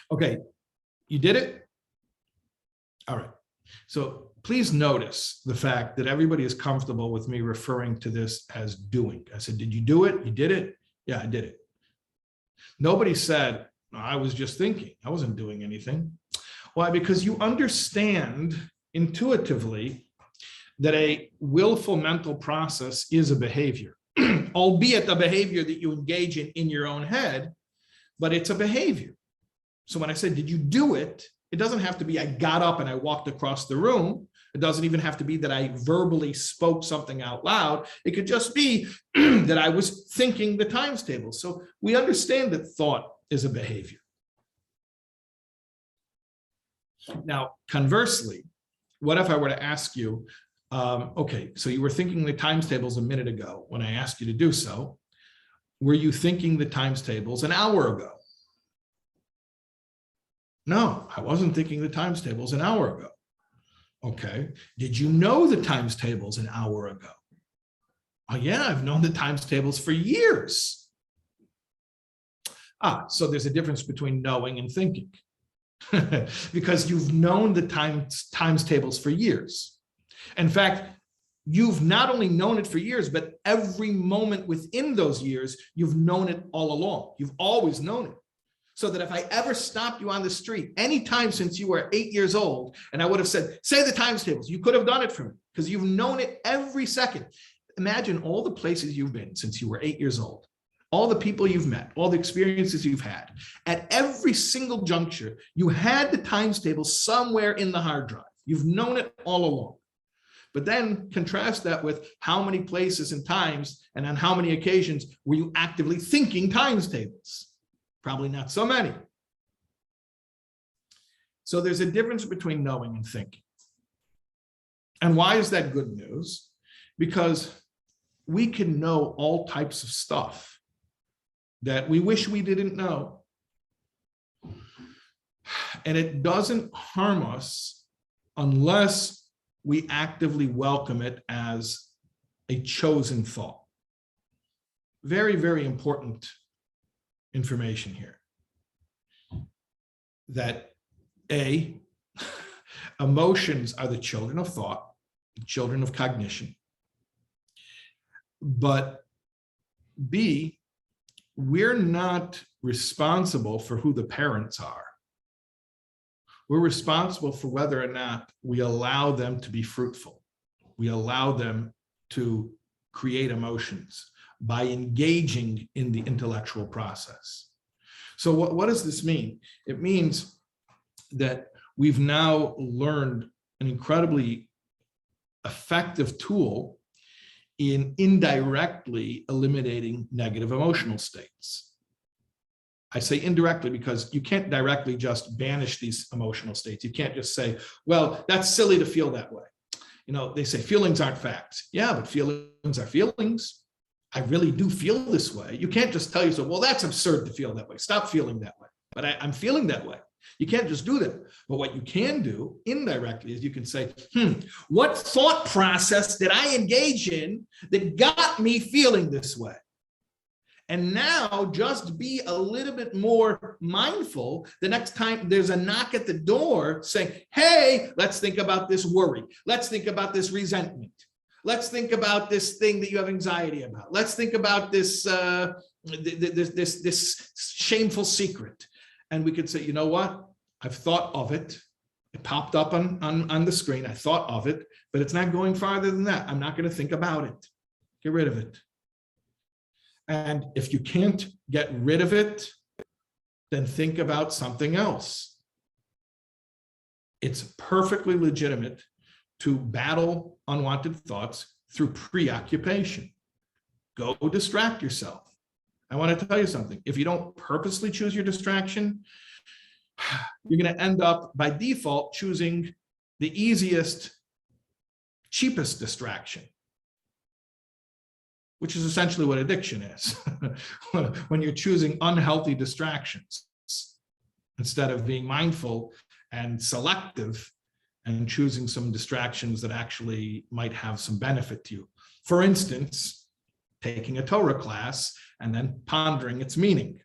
Speaker 2: Okay, you did it? All right. So please notice the fact that everybody is comfortable with me referring to this as doing. I said, did you do it? You did it? Yeah, I did it. Nobody said, I was just thinking. I wasn't doing anything. Why? Because you understand intuitively that a willful mental process is a behavior, albeit a behavior that you engage in your own head, but it's a behavior. So when I said, did you do it? It doesn't have to be I got up and I walked across the room. It doesn't even have to be that I verbally spoke something out loud. It could just be that I was thinking the times table. So we understand that thought is a behavior. Now, conversely, what if I were to ask you, okay, so you were thinking the times tables a minute ago when I asked you to do so. Were you thinking the times tables an hour ago? No, I wasn't thinking the times tables an hour ago. Okay. Did you know the times tables an hour ago? Oh yeah, I've known the times tables for years. So there's a difference between knowing and thinking because you've known the times tables for years. In fact, you've not only known it for years, but every moment within those years, you've known it all along. You've always known it. So that if I ever stopped you on the street, anytime since you were 8 years old, and I would have said, say the times tables, you could have done it for me because you've known it every second. Imagine all the places you've been since you were 8 years old, all the people you've met, all the experiences you've had. At every single juncture, you had the times table somewhere in the hard drive. You've known it all along. But then contrast that with how many places and times and on how many occasions were you actively thinking times tables? Probably not so many. So there's a difference between knowing and thinking. And why is that good news? Because we can know all types of stuff that we wish we didn't know. And it doesn't harm us unless we actively welcome it as a chosen thought. Very, very important information here. That A, emotions are the children of thought, the children of cognition. But B, we're not responsible for who the parents are. We're responsible for whether or not we allow them to be fruitful. We allow them to create emotions by engaging in the intellectual process. So what does this mean? It means that we've now learned an incredibly effective tool in indirectly eliminating negative emotional states. I say indirectly because you can't directly just banish these emotional states. You can't just say, well, that's silly to feel that way. You know, they say feelings aren't facts. Yeah, but feelings are feelings. I really do feel this way. You can't just tell yourself, well, that's absurd to feel that way. Stop feeling that way. But I'm feeling that way. You can't just do that. But what you can do indirectly is you can say, what thought process did I engage in that got me feeling this way? And now just be a little bit more mindful the next time there's a knock at the door saying, hey, let's think about this worry. Let's think about this resentment. Let's think about this thing that you have anxiety about. Let's think about this this shameful secret. And we could say, you know what? I've thought of it. It popped up on the screen. I thought of it, but it's not going farther than that. I'm not going to think about it. Get rid of it. And if you can't get rid of it, then think about something else. It's perfectly legitimate to battle unwanted thoughts through preoccupation. Go distract yourself. I want to tell you something. If you don't purposely choose your distraction, you're going to end up by default choosing the easiest, cheapest distraction, which is essentially what addiction is. When you're choosing unhealthy distractions instead of being mindful and selective and choosing some distractions that actually might have some benefit to you. For instance, taking a Torah class and then pondering its meaning.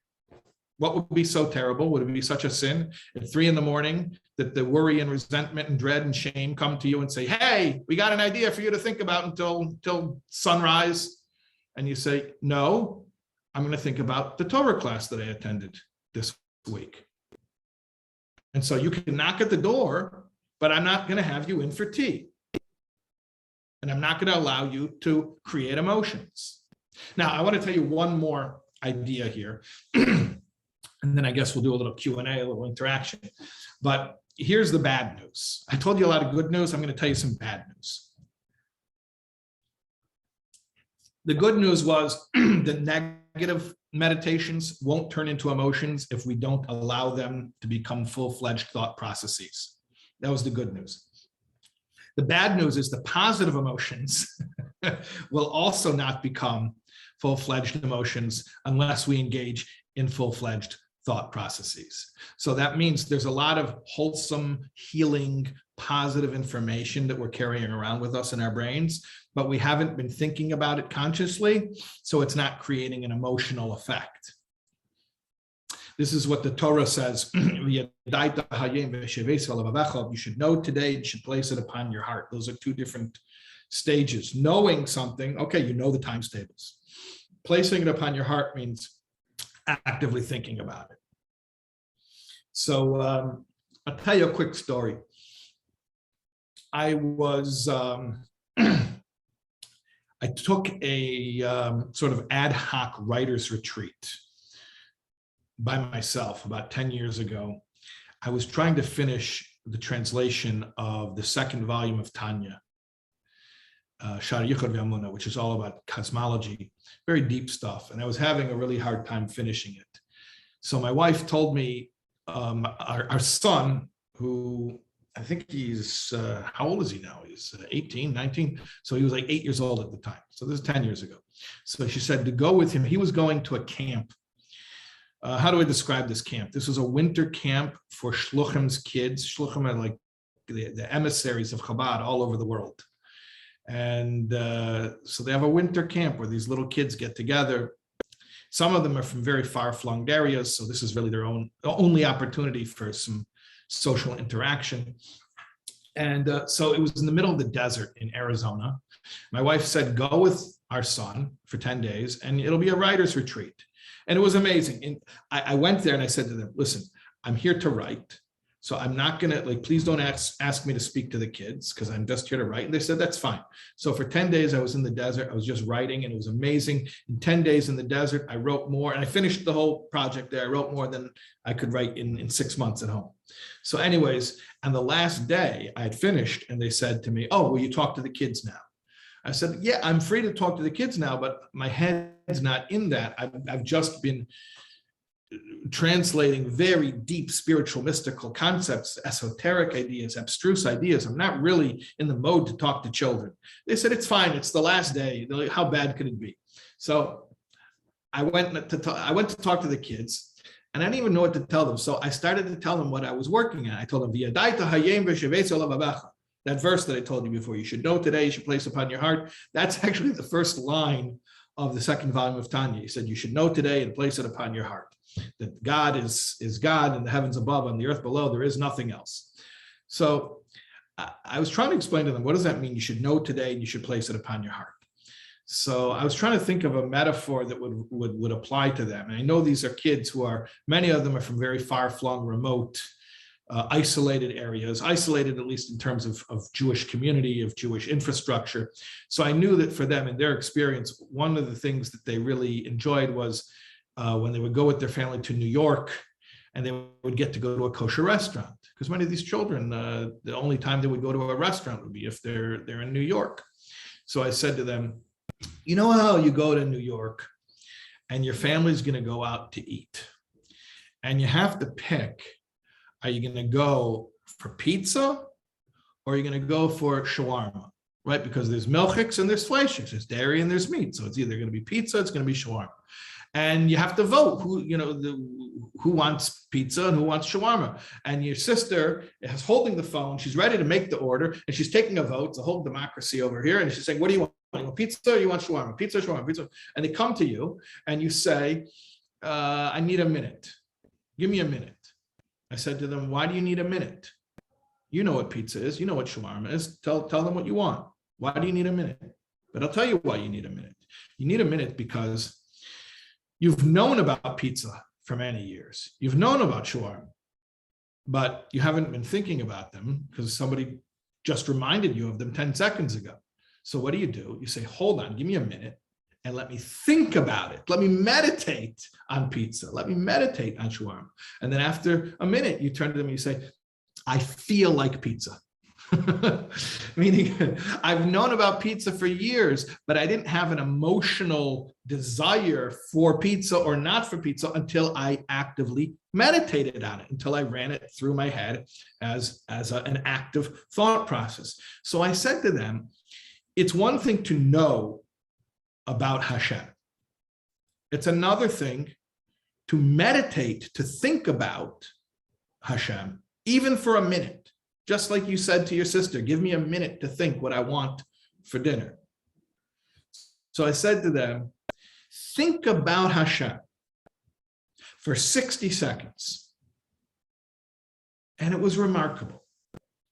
Speaker 2: What would be so terrible? Would it be such a sin at 3 a.m. that the worry and resentment and dread and shame come to you and say, hey, we got an idea for you to think about until sunrise? And you say, no, I'm going to think about the Torah class that I attended this week. And so you can knock at the door, but I'm not going to have you in for tea. And I'm not going to allow you to create emotions. Now, I want to tell you one more idea here. And then I guess we'll do a little Q&A, a little interaction. But here's the bad news. I told you a lot of good news. I'm going to tell you some bad news. The good news was the negative meditations won't turn into emotions if we don't allow them to become full-fledged thought processes. That was the good news. The bad news is the positive emotions will also not become full-fledged emotions unless we engage in full-fledged thought processes. So that means there's a lot of wholesome, healing, positive information that we're carrying around with us in our brains, but we haven't been thinking about it consciously, so it's not creating an emotional effect. This is what the Torah says. You should know today, you should place it upon your heart. Those are two different stages. Knowing something, okay, you know the times tables. Placing it upon your heart means actively thinking about it. So I'll tell you a quick story. I took a sort of ad hoc writer's retreat by myself about 10 years ago. I was trying to finish the translation of the second volume of Tanya, which is all about cosmology, very deep stuff. And I was having a really hard time finishing it. So my wife told me, our son, who I think he's, how old is he now? He's 18, 19. So he was like 8 years old at the time. So this is 10 years ago. So she said to go with him. He was going to a camp. How do I describe this camp? This was a winter camp for Shluchim's kids. Shluchim are like the emissaries of Chabad all over the world. And so they have a winter camp where these little kids get together. Some of them are from very far-flung areas, so this is really their only opportunity for some social interaction. And so it was in the middle of the desert in Arizona. My wife said, go with our son for 10 days, and it'll be a writer's retreat. And it was amazing. And I went there and I said to them, listen, I'm here to write. So I'm not going to, please don't ask me to speak to the kids because I'm just here to write. And they said, that's fine. So for 10 days, I was in the desert. I was just writing and it was amazing. In 10 days in the desert, I wrote more and I finished the whole project there. I wrote more than I could write in 6 months at home. So anyways, on the last day I had finished and they said to me, oh, will you talk to the kids now? I said, yeah, I'm free to talk to the kids now, but my head's not in that. I've just been translating very deep spiritual mystical concepts, esoteric ideas, abstruse ideas. I'm not really in the mode to talk to children. They said, it's fine. It's the last day. How bad could it be? So I went to talk to the kids and I didn't even know what to tell them. So I started to tell them what I was working on. I told them, that verse that I told you before, you should know today, you should place upon your heart. That's actually the first line of the second volume of Tanya. He said, you should know today and place it upon your heart. That God is God in the heavens above, on the earth below, there is nothing else. So I was trying to explain to them, what does that mean? You should know today and you should place it upon your heart. So I was trying to think of a metaphor that would apply to them. And I know these are kids who are, many of them are from very far-flung, remote, isolated areas, isolated at least in terms of Jewish community, of Jewish infrastructure. So I knew that for them, in their experience, one of the things that they really enjoyed was when they would go with their family to New York, and they would get to go to a kosher restaurant. Because many of these children, the only time they would go to a restaurant would be if they're in New York. So I said to them, you know how you go to New York and your family's going to go out to eat, and you have to pick, are you going to go for pizza or are you going to go for shawarma, right? Because there's milchiks and there's fleishiks, there's dairy and there's meat. So it's either going to be pizza, it's going to be shawarma. And you have to vote who wants pizza and who wants shawarma. And your sister is holding the phone. She's ready to make the order, and she's taking a vote. It's a whole democracy over here. And she's saying, what do you want? You want pizza or you want shawarma? Pizza, shawarma, pizza. And they come to you and you say, I need a minute. Give me a minute. I said to them, why do you need a minute? You know what pizza is. You know what shawarma is. Tell them what you want. Why do you need a minute? But I'll tell you why you need a minute. You need a minute because you've known about pizza for many years. You've known about shawarma, but you haven't been thinking about them because somebody just reminded you of them 10 seconds ago. So what do? You say, hold on, give me a minute and let me think about it. Let me meditate on pizza. Let me meditate on shawarma. And then after a minute, you turn to them and you say, I feel like pizza. Meaning, I've known about pizza for years, but I didn't have an emotional desire for pizza or not for pizza until I actively meditated on it, until I ran it through my head as an active thought process. So I said to them, it's one thing to know about Hashem. It's another thing to meditate, to think about Hashem, even for a minute. Just like you said to your sister, give me a minute to think what I want for dinner. So I said to them, think about Hashem for 60 seconds. And it was remarkable.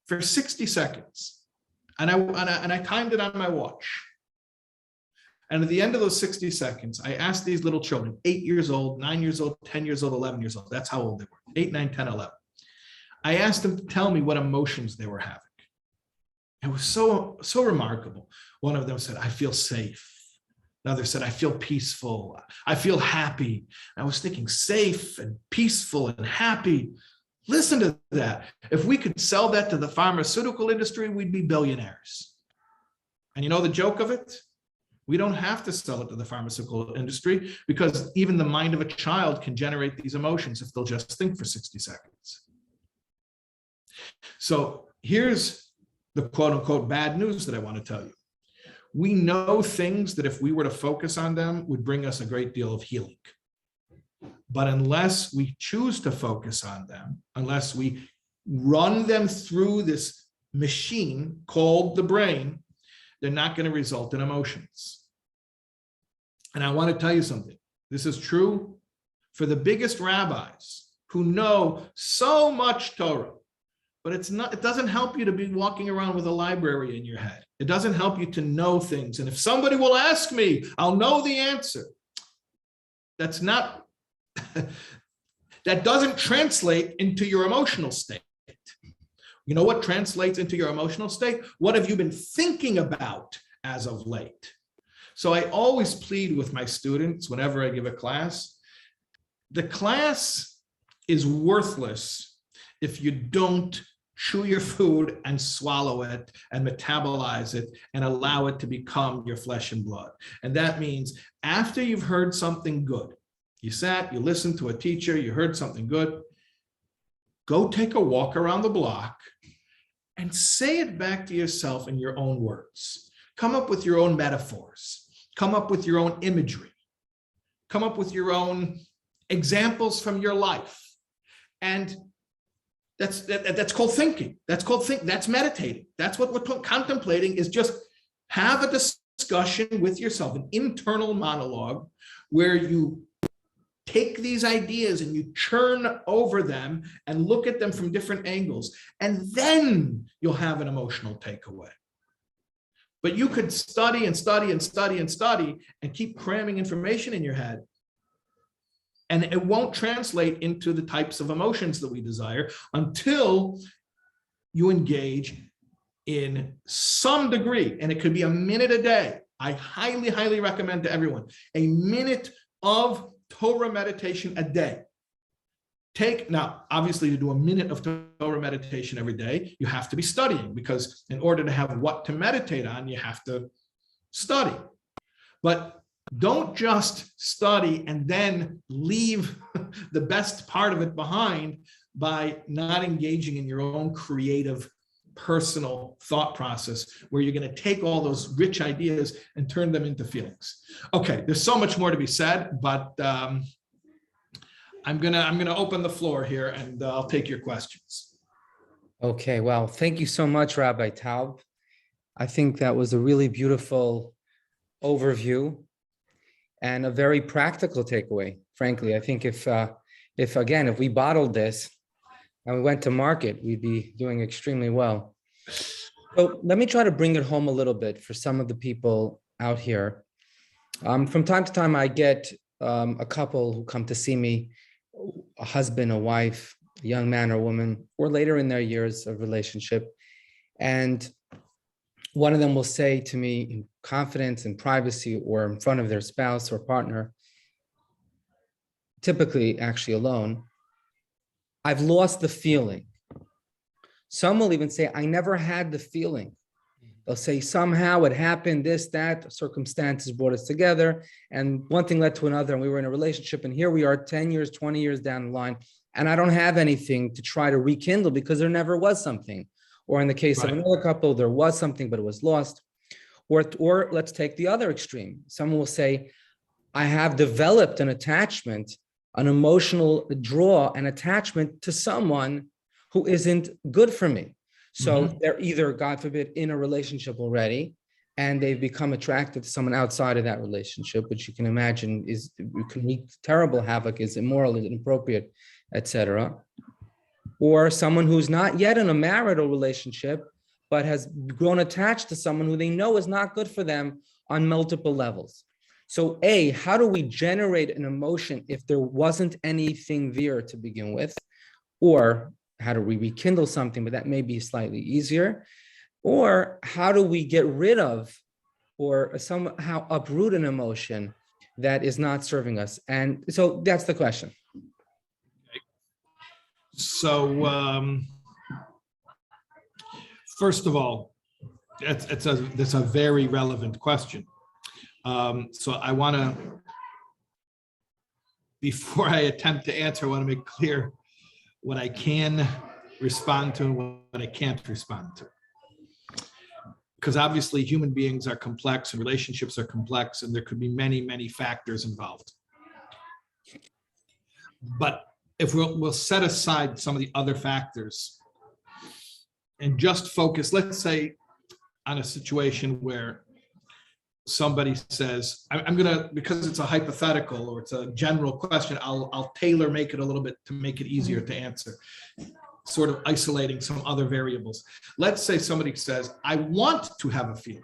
Speaker 2: For 60 seconds. And I timed it on my watch. And at the end of those 60 seconds, I asked these little children, 8 years old, 9 years old, 10 years old, 11 years old. That's how old they were, 8, 9, 10, 11. I asked them to tell me what emotions they were having. It was so remarkable. One of them said, I feel safe. Another said, I feel peaceful. I feel happy. And I was thinking, safe and peaceful and happy. Listen to that. If we could sell that to the pharmaceutical industry, we'd be billionaires. And you know the joke of it? We don't have to sell it to the pharmaceutical industry because even the mind of a child can generate these emotions if they'll just think for 60 seconds. So here's the quote unquote bad news that I want to tell you. We know things that if we were to focus on them would bring us a great deal of healing. But unless we choose to focus on them, unless we run them through this machine called the brain, they're not going to result in emotions. And I want to tell you something. This is true for the biggest rabbis who know so much Torah. But it doesn't help you to be walking around with a library in your head. It doesn't help you to know things. And if somebody will ask me, I'll know the answer. That's not, that doesn't translate into your emotional state. You know what translates into your emotional state? What have you been thinking about as of late? So I always plead with my students whenever I give a class. The class is worthless if you don't chew your food and swallow it and metabolize it and allow it to become your flesh and blood. And that means after you've heard something good, you sat, you listened to a teacher, you heard something good, go take a walk around the block and say it back to yourself in your own words. Come up with your own metaphors. Come up with your own imagery. Come up with your own examples from your life. And that's called thinking. That's meditating. That's what we're contemplating, is just have a discussion with yourself, an internal monologue where you take these ideas and you churn over them and look at them from different angles, and then you'll have an emotional takeaway. But you could study and study and study and study and keep cramming information in your head, and it won't translate into the types of emotions that we desire until you engage in some degree, and it could be a minute a day. I highly, highly recommend to everyone a minute of Torah meditation a day. Now, obviously, to do a minute of Torah meditation every day, you have to be studying, because in order to have what to meditate on, you have to study. But don't just study and then leave the best part of it behind by not engaging in your own creative, personal thought process, where you're going to take all those rich ideas and turn them into feelings. Okay, there's so much more to be said, but I'm gonna open the floor here, and I'll take your questions.
Speaker 1: Okay, well, thank you so much, Rabbi Taub. I think that was a really beautiful overview and a very practical takeaway. Frankly, I think if we bottled this and we went to market, we'd be doing extremely well. So let me try to bring it home a little bit for some of the people out here. From time to time, I get a couple who come to see me, a husband, a wife, a young man or woman, or later in their years of relationship. And one of them will say to me in confidence and privacy, or in front of their spouse or partner, typically actually alone, "I've lost the feeling." Some will even say, "I never had the feeling." They'll say, "Somehow it happened, this, that, circumstances brought us together, and one thing led to another, and we were in a relationship, and here we are 10 years, 20 years down the line, and I don't have anything to try to rekindle because there never was something." Or in the case of another couple, there was something, but it was lost. Or let's take the other extreme. Someone will say, "I have developed an attachment, an emotional draw and attachment to someone who isn't good for me." So they're either, God forbid, in a relationship already, and they've become attracted to someone outside of that relationship, which you can imagine can wreak terrible havoc, is immoral, is inappropriate, etc. Or someone who's not yet in a marital relationship, but has grown attached to someone who they know is not good for them on multiple levels. So how do we generate an emotion if there wasn't anything there to begin with? Or how do we rekindle something, but that may be slightly easier? Or how do we get rid of or somehow uproot an emotion that is not serving us? And so that's the question.
Speaker 2: So first of all, that's a very relevant question. So I want to, before I attempt to answer, I want to make clear what I can respond to and what I can't respond to. Because obviously human beings are complex and relationships are complex, and there could be many, many factors involved. But if we'll set aside some of the other factors and just focus, let's say, on a situation where somebody says, I'm gonna, because it's a hypothetical or it's a general question, I'll tailor make it a little bit to make it easier to answer, sort of isolating some other variables. Let's say somebody says, "I want to have a feeling.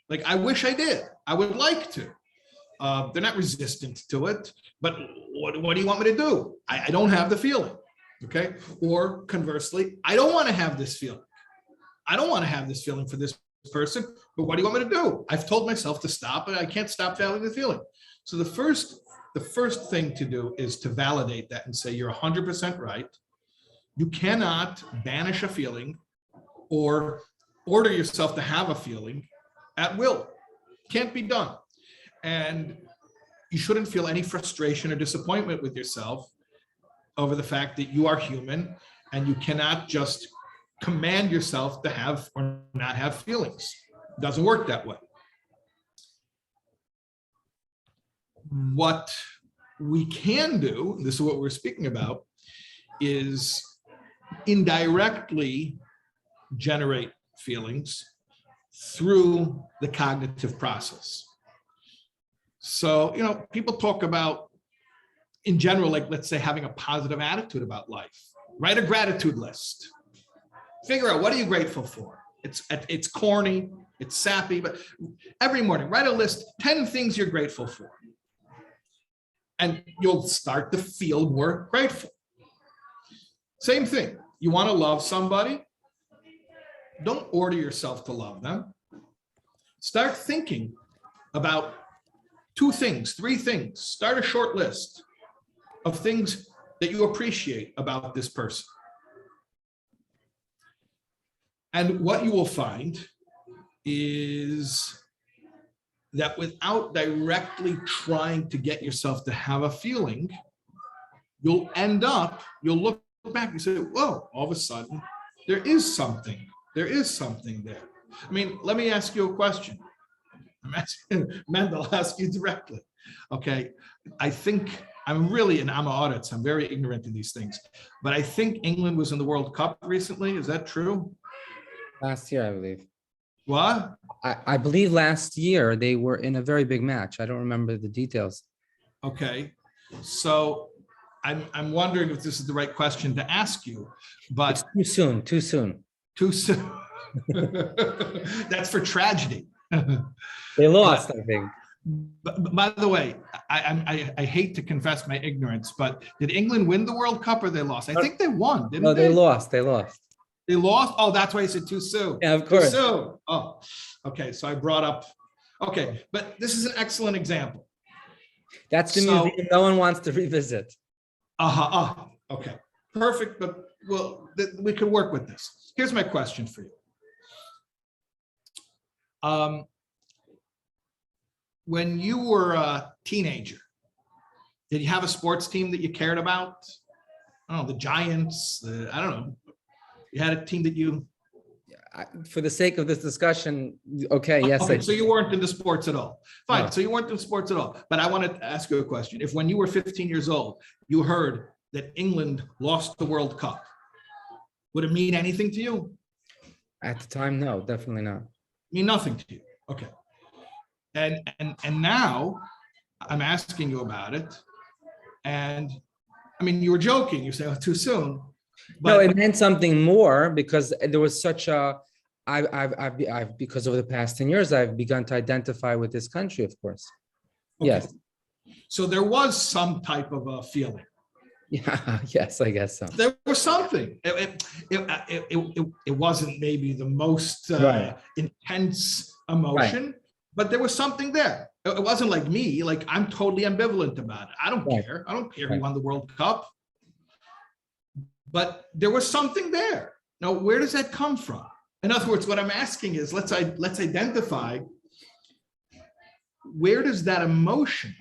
Speaker 2: Like, I wish I did. I would like to." They're not resistant to it, but what do you want me to do? I don't have the feeling, okay? Or conversely, "I don't want to have this feeling. I don't want to have this feeling for this person, but what do you want me to do? I've told myself to stop, and I can't stop feeling the feeling." So the first thing to do is to validate that and say, you're 100% right. You cannot banish a feeling or order yourself to have a feeling at will. Can't be done. And you shouldn't feel any frustration or disappointment with yourself over the fact that you are human and you cannot just command yourself to have or not have feelings. It doesn't work that way. What we can do, and this is what we're speaking about, is indirectly generate feelings through the cognitive process. So, people talk about in general, like let's say having a positive attitude about life. Write a gratitude list. Figure out what are you grateful for. It's corny, it's sappy, but every morning write a list, 10 things you're grateful for. And you'll start to feel more grateful. Same thing. You want to love somebody? Don't order yourself to love them. Start thinking about 2 things, 3 things. Start a short list of things that you appreciate about this person. And what you will find is that without directly trying to get yourself to have a feeling, you'll look back and say, whoa, all of a sudden, there is something there. I mean, let me ask you a question. I'm asking Mendel, I'll ask you directly. Okay, I think I'm an audit, so I'm very ignorant in these things, but I think England was in the World Cup recently. Is that true?
Speaker 1: Last year, I believe.
Speaker 2: What?
Speaker 1: I believe last year they were in a very big match. I don't remember the details.
Speaker 2: Okay, so I'm wondering if this is the right question to ask you, but
Speaker 1: it's too soon.
Speaker 2: Too soon. That's for tragedy.
Speaker 1: They lost, I think.
Speaker 2: But by the way, I hate to confess my ignorance, but did England win the World Cup or they lost? I think they won, didn't they?
Speaker 1: No, they lost. They lost.
Speaker 2: They lost? Oh, that's why I said too soon.
Speaker 1: Yeah, of course.
Speaker 2: Too soon. Oh, okay. So I brought up, okay, but this is an excellent example.
Speaker 1: That's the museum no one wants to revisit.
Speaker 2: Okay. Perfect, but well, we could work with this. Here's my question for you. When you were a teenager, did you have a sports team that you cared about? I don't know, the Giants, I don't know. You had a team that you...
Speaker 1: For the sake of this discussion, okay, yes.
Speaker 2: Okay, so you weren't into sports at all. Fine,
Speaker 1: No.
Speaker 2: so you weren't into sports at all. But I wanted to ask you a question. If when you were 15 years old, you heard that England lost the World Cup, would it mean anything to you?
Speaker 1: At the time, no, definitely not.
Speaker 2: Mean nothing to you. Okay. And now I'm asking you about it. And I mean, you were joking. You say, oh, too soon. But,
Speaker 1: No, it meant something more because there was such a. I've because over the past 10 years, I've begun to identify with this country, of course.
Speaker 2: okay.
Speaker 1: Yes.
Speaker 2: So there was some type of a feeling.
Speaker 1: Yeah. Yes, I guess so.
Speaker 2: There was something. It wasn't maybe the most
Speaker 1: Right.
Speaker 2: intense emotion, but there was something there. It wasn't like me. Like I'm totally ambivalent about it. I don't
Speaker 1: Right.
Speaker 2: care. I don't care who won the World Cup. But there was something there. Now, where does that come from? In other words, what I'm asking is, let's identify where does that emotion.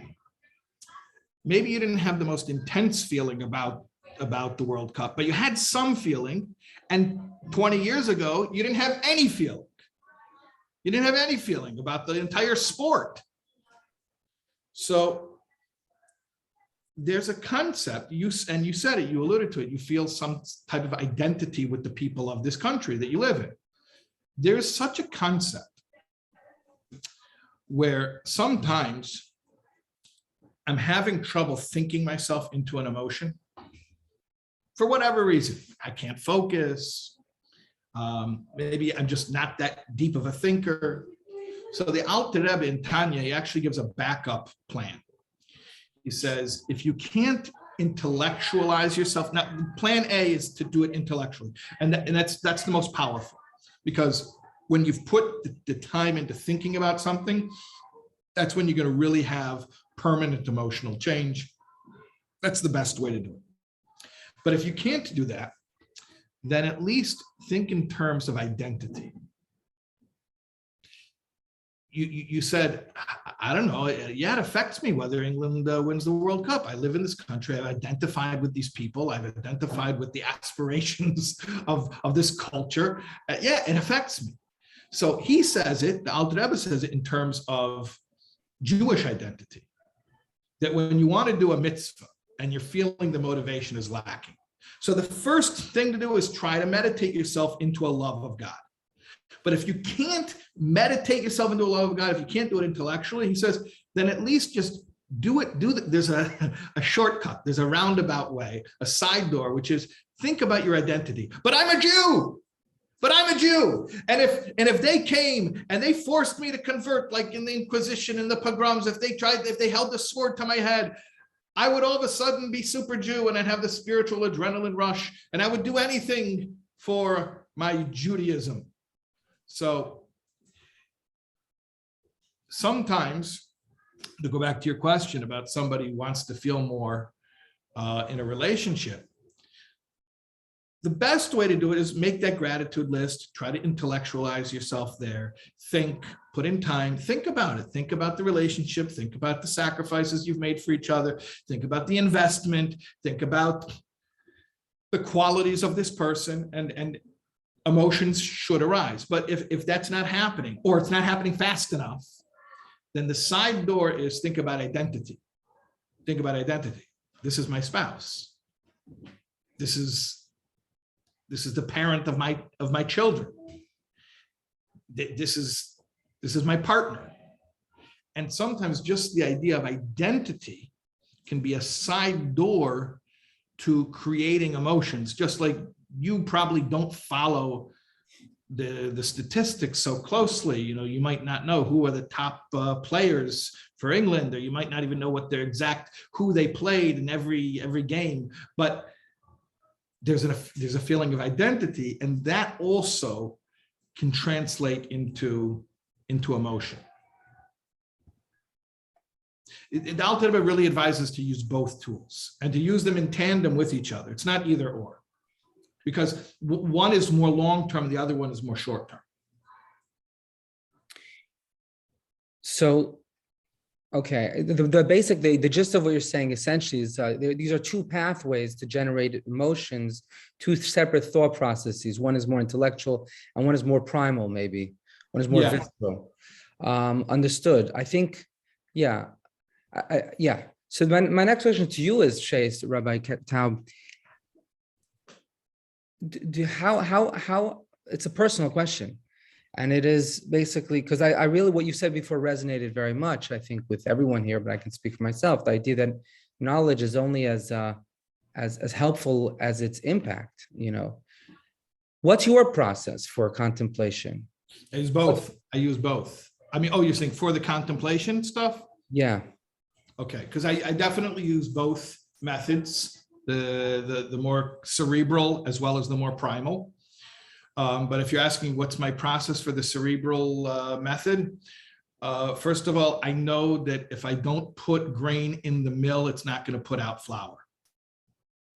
Speaker 2: Maybe you didn't have the most intense feeling about the World Cup, but you had some feeling. And 20 years ago, you didn't have any feeling. You didn't have any feeling about the entire sport. So there's a concept, you said it, you alluded to it, you feel some type of identity with the people of this country that you live in. There's such a concept where sometimes I'm having trouble thinking myself into an emotion for whatever reason. I can't focus. Maybe I'm just not that deep of a thinker. So the Alter Rebbe in Tanya, he actually gives a backup plan. He says, if you can't intellectualize yourself, now plan A is to do it intellectually. And that's the most powerful, because when you've put the time into thinking about something, that's when you're going to really have permanent emotional change. That's the best way to do it. But if you can't do that, then at least think in terms of identity. You said, I don't know, yeah, it affects me whether England wins the World Cup. I live in this country. I've identified with these people. I've identified with the aspirations of this culture. Yeah, it affects me. So he says it, the Alter Rebbe says it in terms of Jewish identity, that when you want to do a mitzvah and you're feeling the motivation is lacking. So the first thing to do is try to meditate yourself into a love of God. But if you can't meditate yourself into a love of God, if you can't do it intellectually, he says, then at least just there's a shortcut, there's a roundabout way, a side door, which is think about your identity. But I'm a Jew. And if they came and they forced me to convert, like in the Inquisition and the pogroms, if they held the sword to my head, I would all of a sudden be super Jew and I'd have the spiritual adrenaline rush and I would do anything for my Judaism. So sometimes, to go back to your question about somebody who wants to feel more in a relationship, the best way to do it is make that gratitude list, try to intellectualize yourself there, think, put in time, think about it, think about the relationship, think about the sacrifices you've made for each other, think about the investment, think about the qualities of this person, and emotions should arise. But if that's not happening, or it's not happening fast enough, then the side door is think about identity. Think about identity. This is my spouse. This is the parent of my children. This is my partner. And sometimes just the idea of identity can be a side door to creating emotions, just like you probably don't follow the statistics so closely. You might not know who are the top players for England, or you might not even know what their exact, who they played in every game, but there's a feeling of identity, and that also can translate into emotion. The Alter Rebbe really advises to use both tools and to use them in tandem with each other. It's not either or, because one is more long-term, the other one is more short-term.
Speaker 1: So, okay, the gist of what you're saying essentially is these are two pathways to generate emotions, two separate thought processes. One is more intellectual and one is more primal, maybe. One is more visceral. Understood. I think, yeah. So my next question to you is, Shais, Rabbi Taub, how it's a personal question. And it is basically, because I really, what you said before resonated very much, I think, with everyone here, but I can speak for myself, the idea that knowledge is only as helpful as its impact, What's your process for contemplation?
Speaker 2: I use both. You're saying for the contemplation stuff?
Speaker 1: Yeah.
Speaker 2: Okay, because I definitely use both methods, the more cerebral as well as the more primal. But if you're asking what's my process for the cerebral method, first of all, I know that if I don't put grain in the mill, it's not going to put out flour.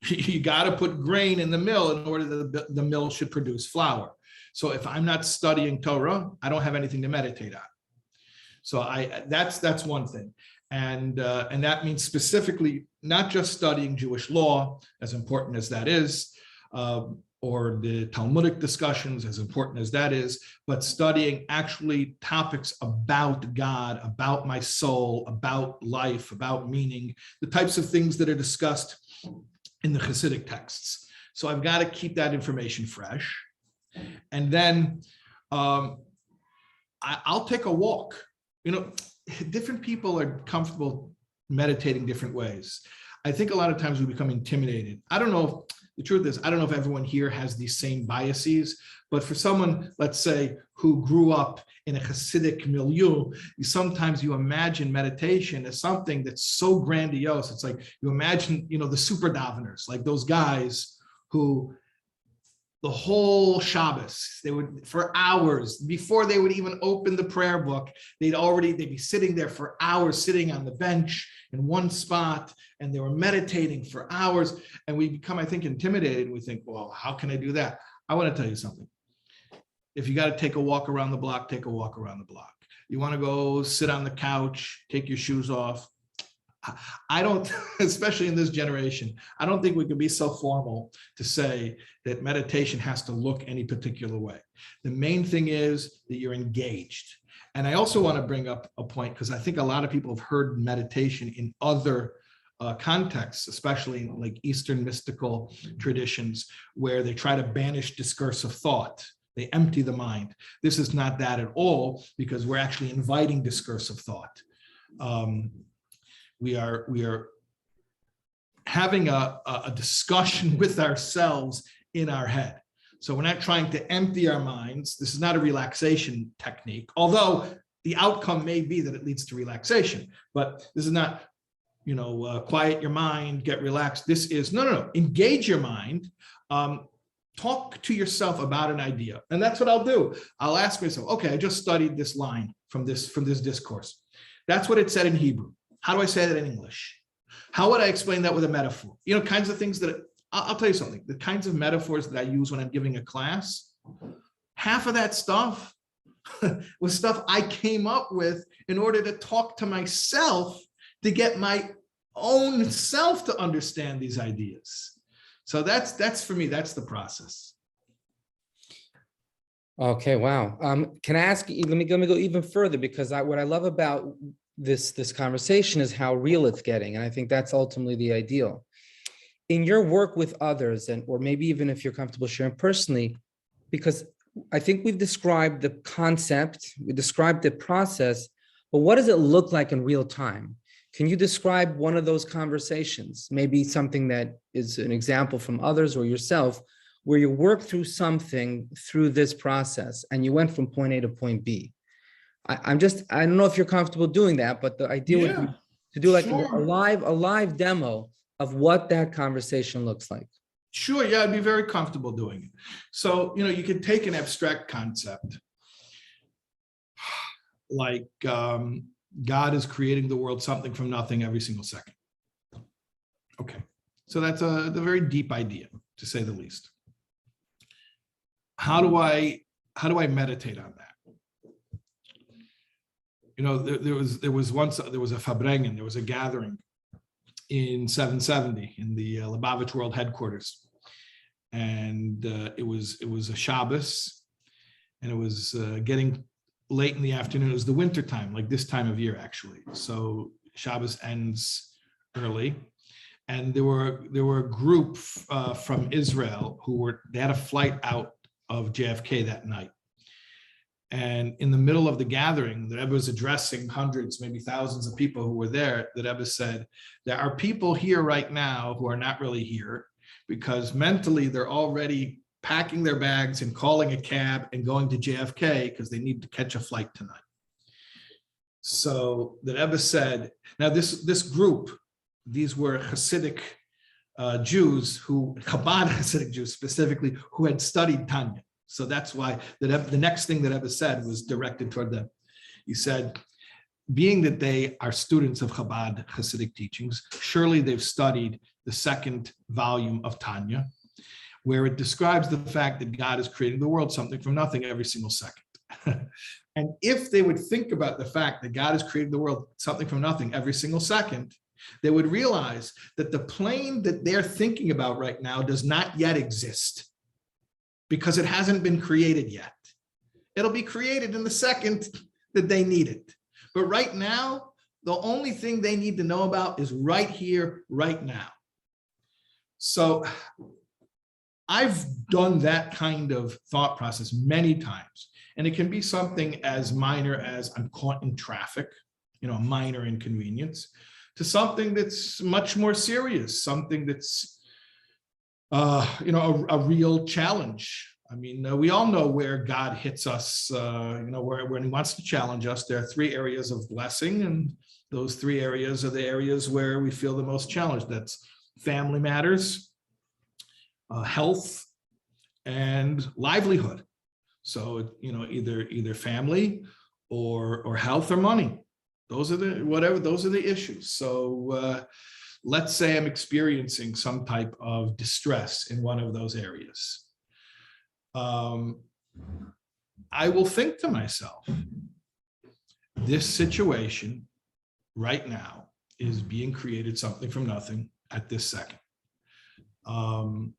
Speaker 2: You got to put grain in the mill in order that the mill should produce flour. So if I'm not studying Torah, I don't have anything to meditate on. So that's one thing. And that means specifically not just studying Jewish law, as important as that is, or the Talmudic discussions, as important as that is, but studying actually topics about God, about my soul, about life, about meaning, the types of things that are discussed in the Hasidic texts. So I've got to keep that information fresh. And then I'll take a walk. Different people are comfortable meditating different ways. I think a lot of times we become intimidated. The truth is, I don't know if everyone here has these same biases, but for someone, let's say, who grew up in a Hasidic milieu, sometimes you imagine meditation as something that's so grandiose. It's like you imagine, the super daveners, like those guys who the whole Shabbos, they would, for hours, before they would even open the prayer book, they'd be sitting there for hours, sitting on the bench in one spot, and they were meditating for hours. And we become, I think, intimidated. We think, well, how can I do that? I want to tell you something. If you got to take a walk around the block, take a walk around the block. You want to go sit on the couch, take your shoes off. I don't, especially in this generation, I don't think we can be so formal to say that meditation has to look any particular way. The main thing is that you're engaged. And I also want to bring up a point, because I think a lot of people have heard meditation in other contexts, especially in like Eastern mystical traditions, where they try to banish discursive thought. They empty the mind. This is not that at all, because we're actually inviting discursive thought. We are having a discussion with ourselves in our head. So we're not trying to empty our minds. This is not a relaxation technique, although the outcome may be that it leads to relaxation. But this is not, quiet your mind, get relaxed. This is no. Engage your mind. Talk to yourself about an idea, and that's what I'll do. I'll ask myself, okay, I just studied this line from this discourse. That's what it said in Hebrew. How do I say that in English? How would I explain that with a metaphor? Kinds of things that I'll tell you something. The kinds of metaphors that I use when I'm giving a class, half of that stuff was stuff I came up with in order to talk to myself, to get my own self to understand these ideas. So that's for me, that's the process.
Speaker 1: Okay, wow. Can I ask you, let me go even further, because what I love about this conversation is how real it's getting. And I think that's ultimately the ideal. In your work with others, or maybe even if you're comfortable sharing personally, because I think we've described the concept, we described the process, but what does it look like in real time? Can you describe one of those conversations? Maybe something that is an example from others or yourself, where you worked through something through this process and you went from point A to point B. I don't know if you're comfortable doing that, but the idea would be to do like a live demo of what that conversation looks like.
Speaker 2: Sure, yeah, I'd be very comfortable doing it. So, you could take an abstract concept like God is creating the world something from nothing every single second. Okay, so that's a very deep idea, to say the least. How do I meditate on that? There was a Fabrengen, there was a gathering in 770 in the Lubavitch World Headquarters, and it was a Shabbos, and it was getting late in the afternoon. It was the winter time, like this time of year, actually. So Shabbos ends early, and there were a group from Israel they had a flight out of JFK that night. And in the middle of the gathering, the Rebbe was addressing hundreds, maybe thousands of people who were there. The Rebbe said, there are people here right now who are not really here because mentally they're already packing their bags and calling a cab and going to JFK because they need to catch a flight tonight. So the Rebbe said, now this group, these were Hasidic Jews, Chabad Hasidic Jews specifically, who had studied Tanya. So that's why the next thing that Rebbe said was directed toward them. He said, being that they are students of Chabad Hasidic teachings, surely they've studied the second volume of Tanya, where it describes the fact that God is creating the world something from nothing every single second. And if they would think about the fact that God is creating the world something from nothing every single second, they would realize that the plane that they're thinking about right now does not yet exist, because it hasn't been created yet. It'll be created in the second that they need it. But right now, the only thing they need to know about is right here, right now. So I've done that kind of thought process many times. And it can be something as minor as I'm caught in traffic, a minor inconvenience, to something that's much more serious, something that's a real challenge. I mean, we all know where God hits us, when he wants to challenge us. There are three areas of blessing, and those three areas are the areas where we feel the most challenged. That's family matters, health, and livelihood. So, either family or health or money. Those are the issues. So let's say I'm experiencing some type of distress in one of those areas. I will think to myself, this situation right now is being created something from nothing at this second. I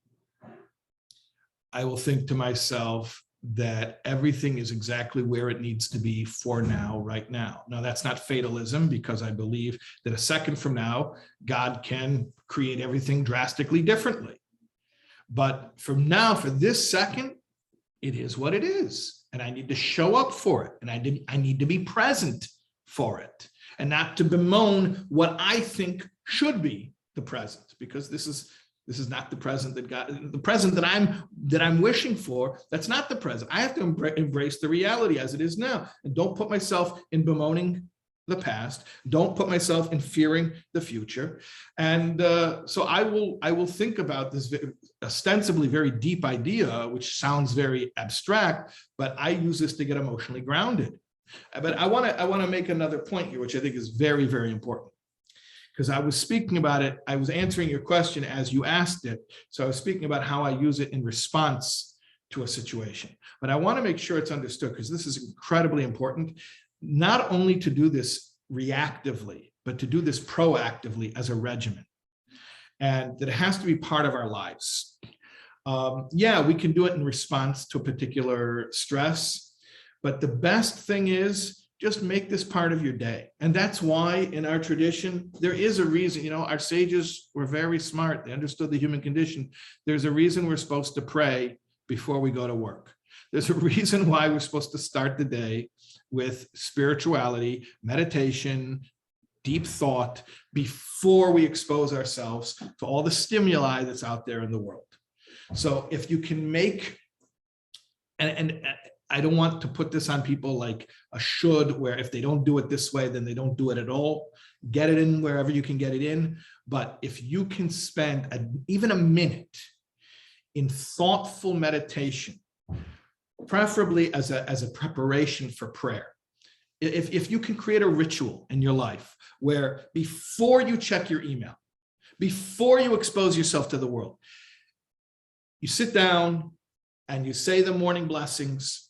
Speaker 2: will think to myself that everything is exactly where it needs to be for now, right now. Now, that's not fatalism, because I believe that a second from now, God can create everything drastically differently. But from now, for this second, it is what it is. And I need to show up for it. And I need to be present for it. and not to bemoan what I think should be the present, because this is not the present that God, the present that I'm wishing for. That's not the present. I have to embrace the reality as it is now, and don't put myself in bemoaning the past. Don't put myself in fearing the future. And so I will think about this ostensibly very deep idea, which sounds very abstract, but I use this to get emotionally grounded. But I want to make another point here, which I think is very, very important, because I was speaking about it. I was answering your question as you asked it. So I was speaking about how I use it in response to a situation. But I want to make sure it's understood, because this is incredibly important, not only to do this reactively, but to do this proactively as a regimen. And that it has to be part of our lives. Yeah, we can do it in response to a particular stress, but the best thing is just make this part of your day. And that's why in our tradition, there is a reason, our sages were very smart. They understood the human condition. There's a reason we're supposed to pray before we go to work. There's a reason why we're supposed to start the day with spirituality, meditation, deep thought, before we expose ourselves to all the stimuli that's out there in the world. So if you can make, and I don't want to put this on people like a should, where if they don't do it this way, then they don't do it at all. Get it in wherever you can get it in. But if you can spend even a minute in thoughtful meditation, preferably as a preparation for prayer. If you can create a ritual in your life where before you check your email, before you expose yourself to the world, you sit down and you say the morning blessings,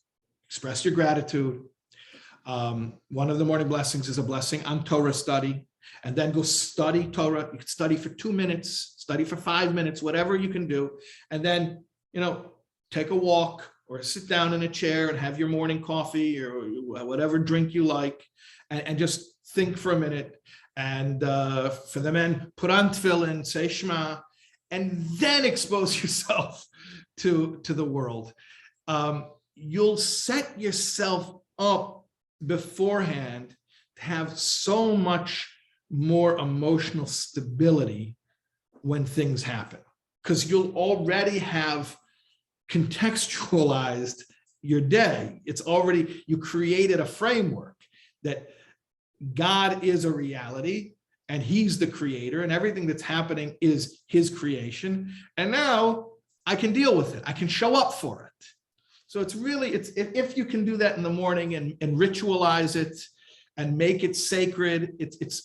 Speaker 2: express your gratitude. One of the morning blessings is a blessing on Torah study, and then go study Torah. You can study for 2 minutes, study for 5 minutes, whatever you can do. And then, take a walk, or sit down in a chair and have your morning coffee or whatever drink you like, and just think for a minute. And for the men, put on tefillin, say Shema, and then expose yourself to the world. You'll set yourself up beforehand to have so much more emotional stability when things happen, because you'll already have contextualized your day. It's already, you created a framework that God is a reality and he's the creator, and everything that's happening is his creation. And now I can deal with it. I can show up for it. So it's if you can do that in the morning and ritualize it and make it sacred, it's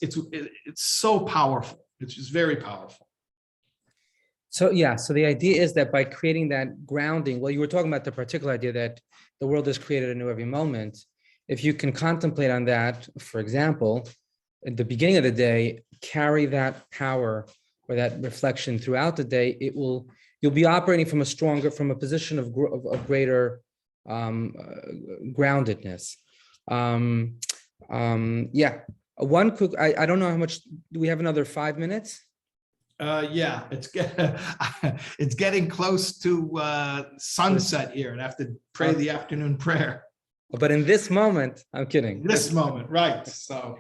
Speaker 2: so powerful. It's just very powerful.
Speaker 1: So the idea is that by creating that grounding, well, you were talking about the particular idea that the world is created anew every moment. If you can contemplate on that, for example, at the beginning of the day, carry that power or that reflection throughout the day, you'll be operating from a position of greater groundedness. One quick, I don't know how much, do we have another 5 minutes?
Speaker 2: Yeah, it's getting close to sunset here, and I have to pray the afternoon prayer.
Speaker 1: But in this moment, I'm kidding.
Speaker 2: This moment, right? So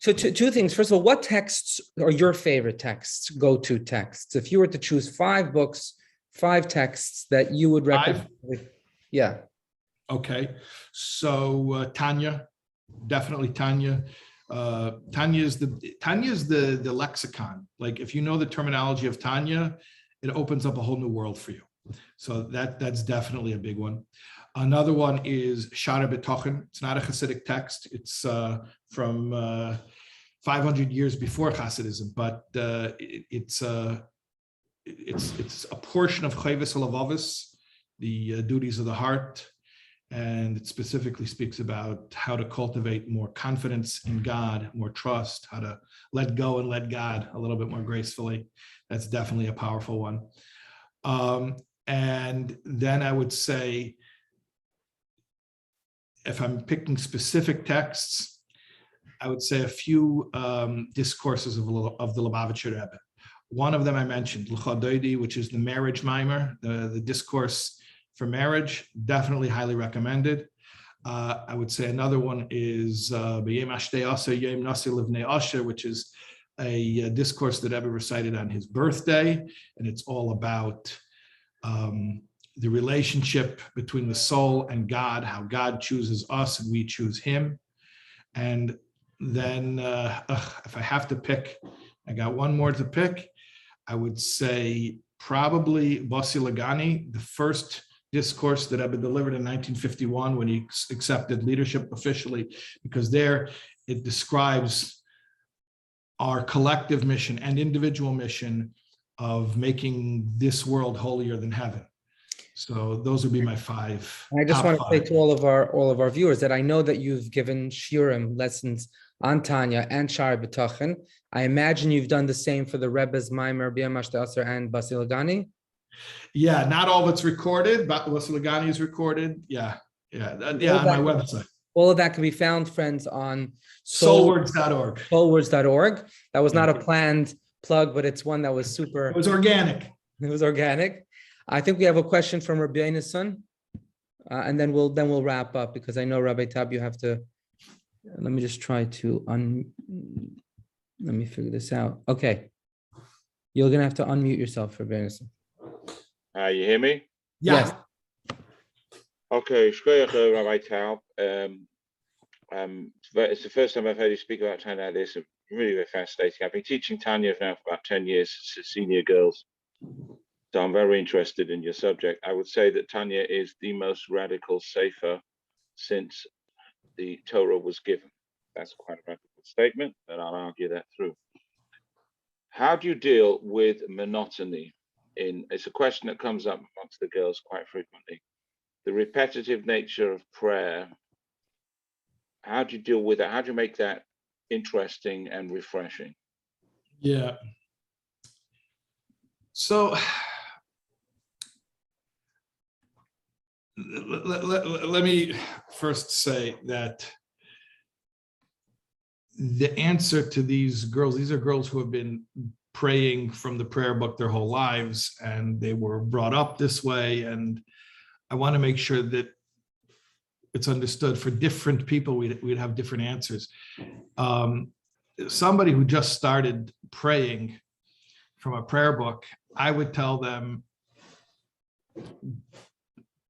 Speaker 1: two things. First of all, what texts are your favorite texts, go-to texts? If you were to choose 5 books, 5 texts that you would recommend. Yeah.
Speaker 2: Okay. So Tanya, definitely Tanya. Tanya is the lexicon. Like, if you know the terminology of Tanya, it opens up a whole new world for you. So that's definitely a big one. Another one is Shara B'Tochen. It's not a Hasidic text. It's from 500 years before Hasidism, but it's a portion of Chayvis Halavavis, the duties of the heart. And it specifically speaks about how to cultivate more confidence in God, more trust, how to let go and let God a little bit more gracefully. That's definitely a powerful one. And then I would say, if I'm picking specific texts, I would say a few discourses of the Lubavitcher Rebbe. One of them I mentioned, L'Chododi, which is the marriage mimer, the discourse for marriage, definitely highly recommended. I would say another one is B'yem Ashtei Asher Yom Nasi Livnei Asher, which is a discourse that Rebbe recited on his birthday, and it's all about the relationship between the soul and God, how God chooses us and we choose him. And then if I have to pick, I got one more to pick. I would say probably Bossi Lagani, the first discourse that Rebbe delivered in 1951 when he accepted leadership officially, because there it describes our collective mission and individual mission of making this world holier than heaven. So those would be my five.
Speaker 1: I just want to say to all of our viewers that I know that you've given shiurim lessons on Tanya and Shari B'Tachin. I imagine you've done the same for the Rebbe's Maimer, B'yam Ashtei Asher, and Basi Lagani.
Speaker 2: Yeah, not all of it's recorded, but Basi Lagani is recorded. Yeah, on my website.
Speaker 1: All of that can be found, friends, on
Speaker 2: soulwords.org.
Speaker 1: Soulwords.org. That was not a planned plug, but it's one that was super.
Speaker 2: It was organic.
Speaker 1: It was organic. I think we have a question from Rabbi son, and then we'll wrap up, because I know Rabbi Taub, you have to. Let me just try to let me figure this out. Okay, you're gonna have to unmute yourself, Rabbi son.
Speaker 3: You hear me?
Speaker 2: Yeah.
Speaker 1: Yes.
Speaker 3: Okay, Rabbi Taub. It's the first time I've heard you speak about Tanya like this. Really, very fascinating. I've been teaching Tanya now for about 10 years to senior girls. So I'm very interested in your subject. I would say that Tanya is the most radical sefer since the Torah was given. That's quite a radical statement, but I'll argue that through. How do you deal with monotony? It's a question that comes up amongst the girls quite frequently. The repetitive nature of prayer. How do you deal with that? How do you make that interesting and refreshing?
Speaker 2: Yeah. So let me first say that the answer to these are girls who have been praying from the prayer book their whole lives, and they were brought up this way. And I want to make sure that it's understood for different people, we'd have different answers. Somebody who just started praying from a prayer book, I would tell them,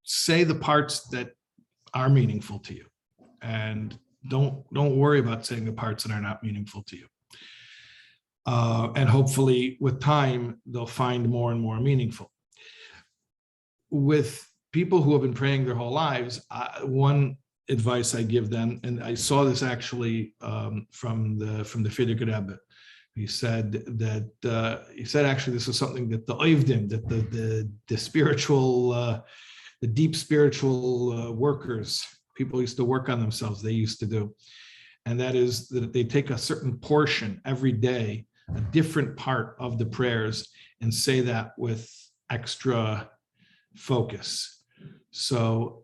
Speaker 2: say the parts that are meaningful to you, and don't worry about saying the parts that are not meaningful to you. And hopefully with time, they'll find more and more meaningful. With people who have been praying their whole lives, one advice I give them, and I saw this actually from the Frierdiker Rebbe. He said actually this was something that the Oivdim, that the spiritual, the deep spiritual workers, people used to work on themselves, they used to do. And that is that they take a certain portion every day, a different part of the prayers, and say that with extra focus. So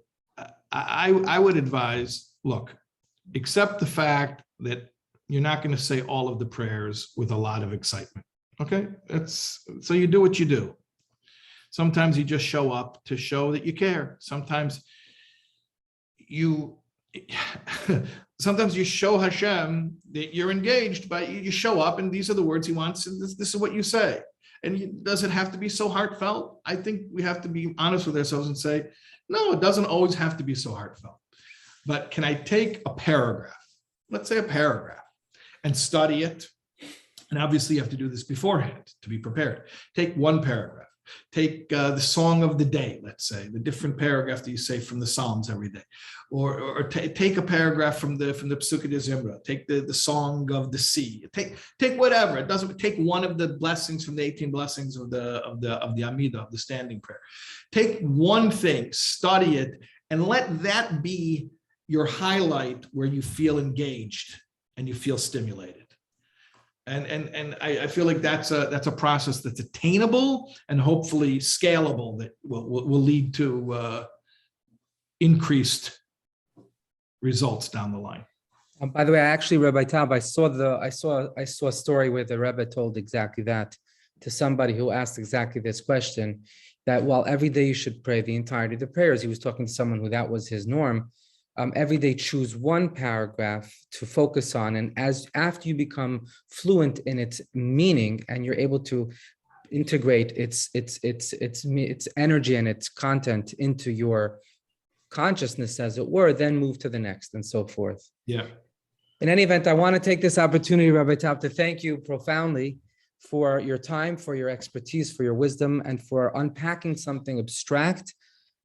Speaker 2: I would advise, look, accept the fact that you're not going to say all of the prayers with a lot of excitement. Okay, so you do what you do. Sometimes you just show up to show that you care. Sometimes you show Hashem that you're engaged, but you show up and these are the words he wants, and this is what you say. And does it have to be so heartfelt? I think we have to be honest with ourselves and say, no, it doesn't always have to be so heartfelt. But can I take a paragraph, let's say a paragraph, and study it? And obviously you have to do this beforehand to be prepared. Take one paragraph. Take the song of the day, let's say, the different paragraph that you say from the Psalms every day. Or take a paragraph from the Psukkah de Zimra. Take the song of the sea. Take whatever. It doesn't take one of the blessings from the 18 blessings of the Amidah, of the standing prayer. Take one thing, study it, and let that be your highlight where you feel engaged and you feel stimulated. And I feel like that's a process that's attainable and hopefully scalable, that will lead to increased results down the line.
Speaker 1: By the way, actually, Rabbi Taub, I saw a story where the Rebbe told exactly that to somebody who asked exactly this question, that while every day you should pray the entirety of the prayers, he was talking to someone who that was his norm. every day choose one paragraph to focus on. And after you become fluent in its meaning and you're able to integrate its energy and its content into your consciousness, as it were, then move to the next and so forth.
Speaker 2: Yeah.
Speaker 1: In any event, I want to take this opportunity, Rabbi Taub, to thank you profoundly for your time, for your expertise, for your wisdom, and for unpacking something abstract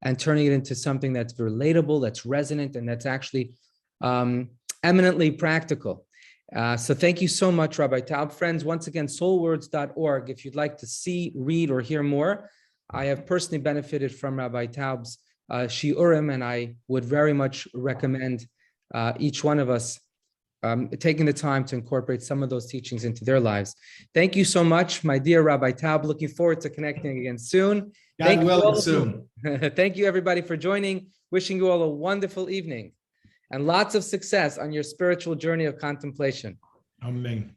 Speaker 1: and turning it into something that's relatable, that's resonant, and that's actually eminently practical. So thank you so much, Rabbi Taub. Friends, once again, soulwords.org. If you'd like to see, read, or hear more, I have personally benefited from Rabbi Taub's shiurim, and I would very much recommend each one of us taking the time to incorporate some of those teachings into their lives. Thank you so much, my dear Rabbi Taub. Looking forward to connecting again soon.
Speaker 2: God willing, soon.
Speaker 1: Thank you, everybody, for joining. Wishing you all a wonderful evening and lots of success on your spiritual journey of contemplation.
Speaker 2: Amen.